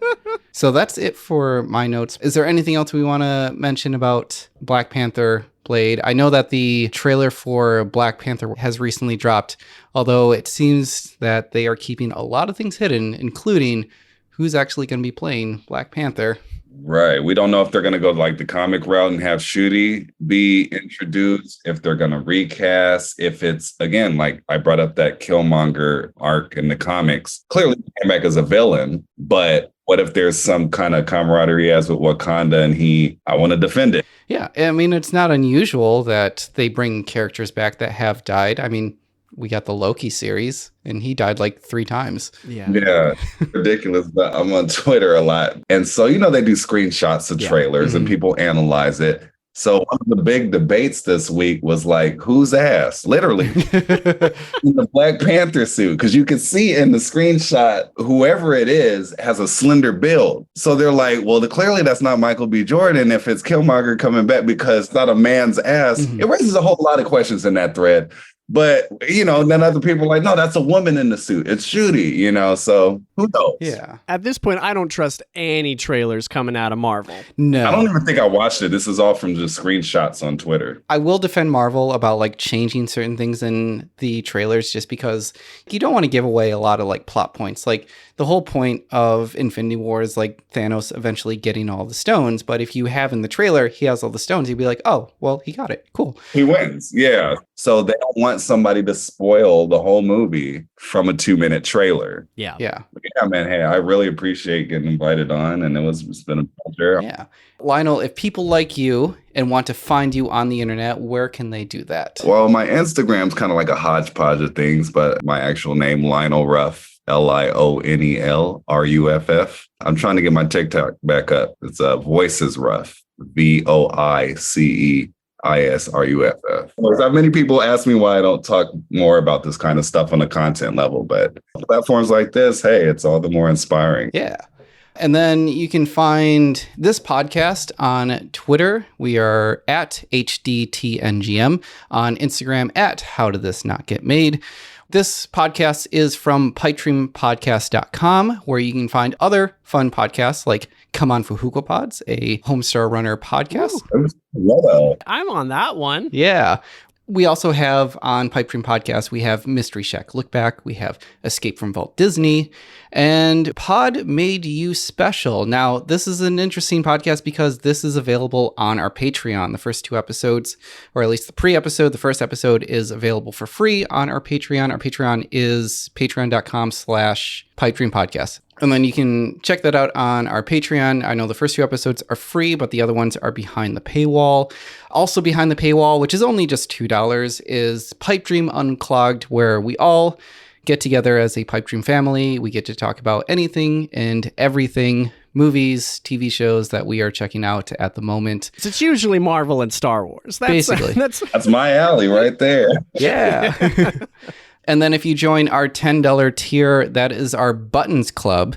So that's it for my notes. Is there anything else we want to mention about Black Panther Blade? I know that the trailer for Black Panther has recently dropped, although it seems that they are keeping a lot of things hidden, including who's actually going to be playing Black Panther. Right. We don't know if they're going to go like the comic route and have Shooty be introduced, if they're going to recast, if it's, again, like I brought up that Killmonger arc in the comics. Clearly he came back as a villain, but what if there's some kind of camaraderie he has with Wakanda and I want to defend it? Yeah. I mean, it's not unusual that they bring characters back that have died. I mean, we got the Loki series and he died like 3 times. Yeah. Ridiculous. But I'm on Twitter a lot. And so, they do screenshots of trailers and people analyze it. So one of the big debates this week was like, whose ass? Literally. In the Black Panther suit. Because you can see in the screenshot, whoever it is has a slender build. So they're like, well, clearly that's not Michael B. Jordan if it's Killmonger coming back because it's not a man's ass. It raises a whole lot of questions in that thread. But, then other people are like, no, that's a woman in the suit. It's Shooty, so who knows? Yeah. At this point, I don't trust any trailers coming out of Marvel. No. I don't even think I watched it. This is all from just screenshots on Twitter. I will defend Marvel about like changing certain things in the trailers just because you don't want to give away a lot of like plot points. Like the whole point of Infinity War is like Thanos eventually getting all the stones. But if you have in the trailer, he has all the stones, you'd be like, oh, well, he got it. Cool. He wins. Yeah. So they don't want somebody to spoil the whole movie from a 2-minute trailer. Yeah. Yeah. Yeah, man. Hey, I really appreciate getting invited on, and it's been a pleasure. Yeah. Lionel, if people like you and want to find you on the internet, where can they do that? Well, my Instagram's kind of like a hodgepodge of things, but my actual name, Lionel Ruff, LionelRuff. I'm trying to get my TikTok back up. It's Voices Ruff, VoiceRuff. Many people ask me why I don't talk more about this kind of stuff on a content level, but platforms like this, hey, it's all the more inspiring. Yeah. And then you can find this podcast on Twitter. We are at HDTNGM, on Instagram at How Did This Not Get Made. This podcast is from PipeDreamPodcast.com, where you can find other fun podcasts like Come On Fuhuko Pods, a Homestar Runner podcast. I'm on that one. Yeah. We also have on Pipe Dream Podcast, we have Mystery Shack Look Back, we have Escape from Vault Disney, and Pod Made You Special. Now, this is an interesting podcast because this is available on our Patreon. The first 2 episodes, or at least the pre-episode, the first episode is available for free on our Patreon. Our Patreon is patreon.com/Pipe Dream Podcast. And then you can check that out on our Patreon. I know the first 2 episodes are free, but the other ones are behind the paywall. Also behind the paywall, which is only just $2, is Pipe Dream Unclogged, where we all get together as a Pipe Dream family. We get to talk about anything and everything, movies, TV shows that we are checking out at the moment. So it's usually Marvel and Star Wars. Basically. That's my alley right there. Yeah. And then if you join our $10 tier, that is our Buttons Club,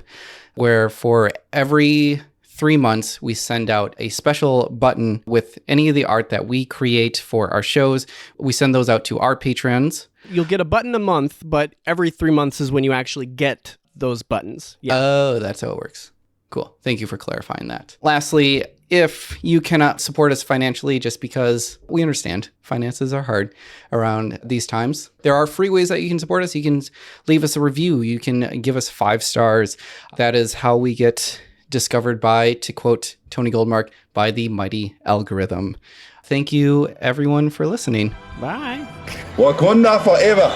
where for every 3 months, we send out a special button with any of the art that we create for our shows. We send those out to our patrons. You'll get a button a month, but every 3 months is when you actually get those buttons. Yeah. Oh, that's how it works. Cool. Thank you for clarifying that. Lastly, if you cannot support us financially, just because we understand finances are hard around these times, there are free ways that you can support us. You can leave us a review. You can give us 5 stars. That is how we get discovered by, to quote Tony Goldmark, by the mighty algorithm. Thank you, everyone, for listening. Bye. Wakanda forever.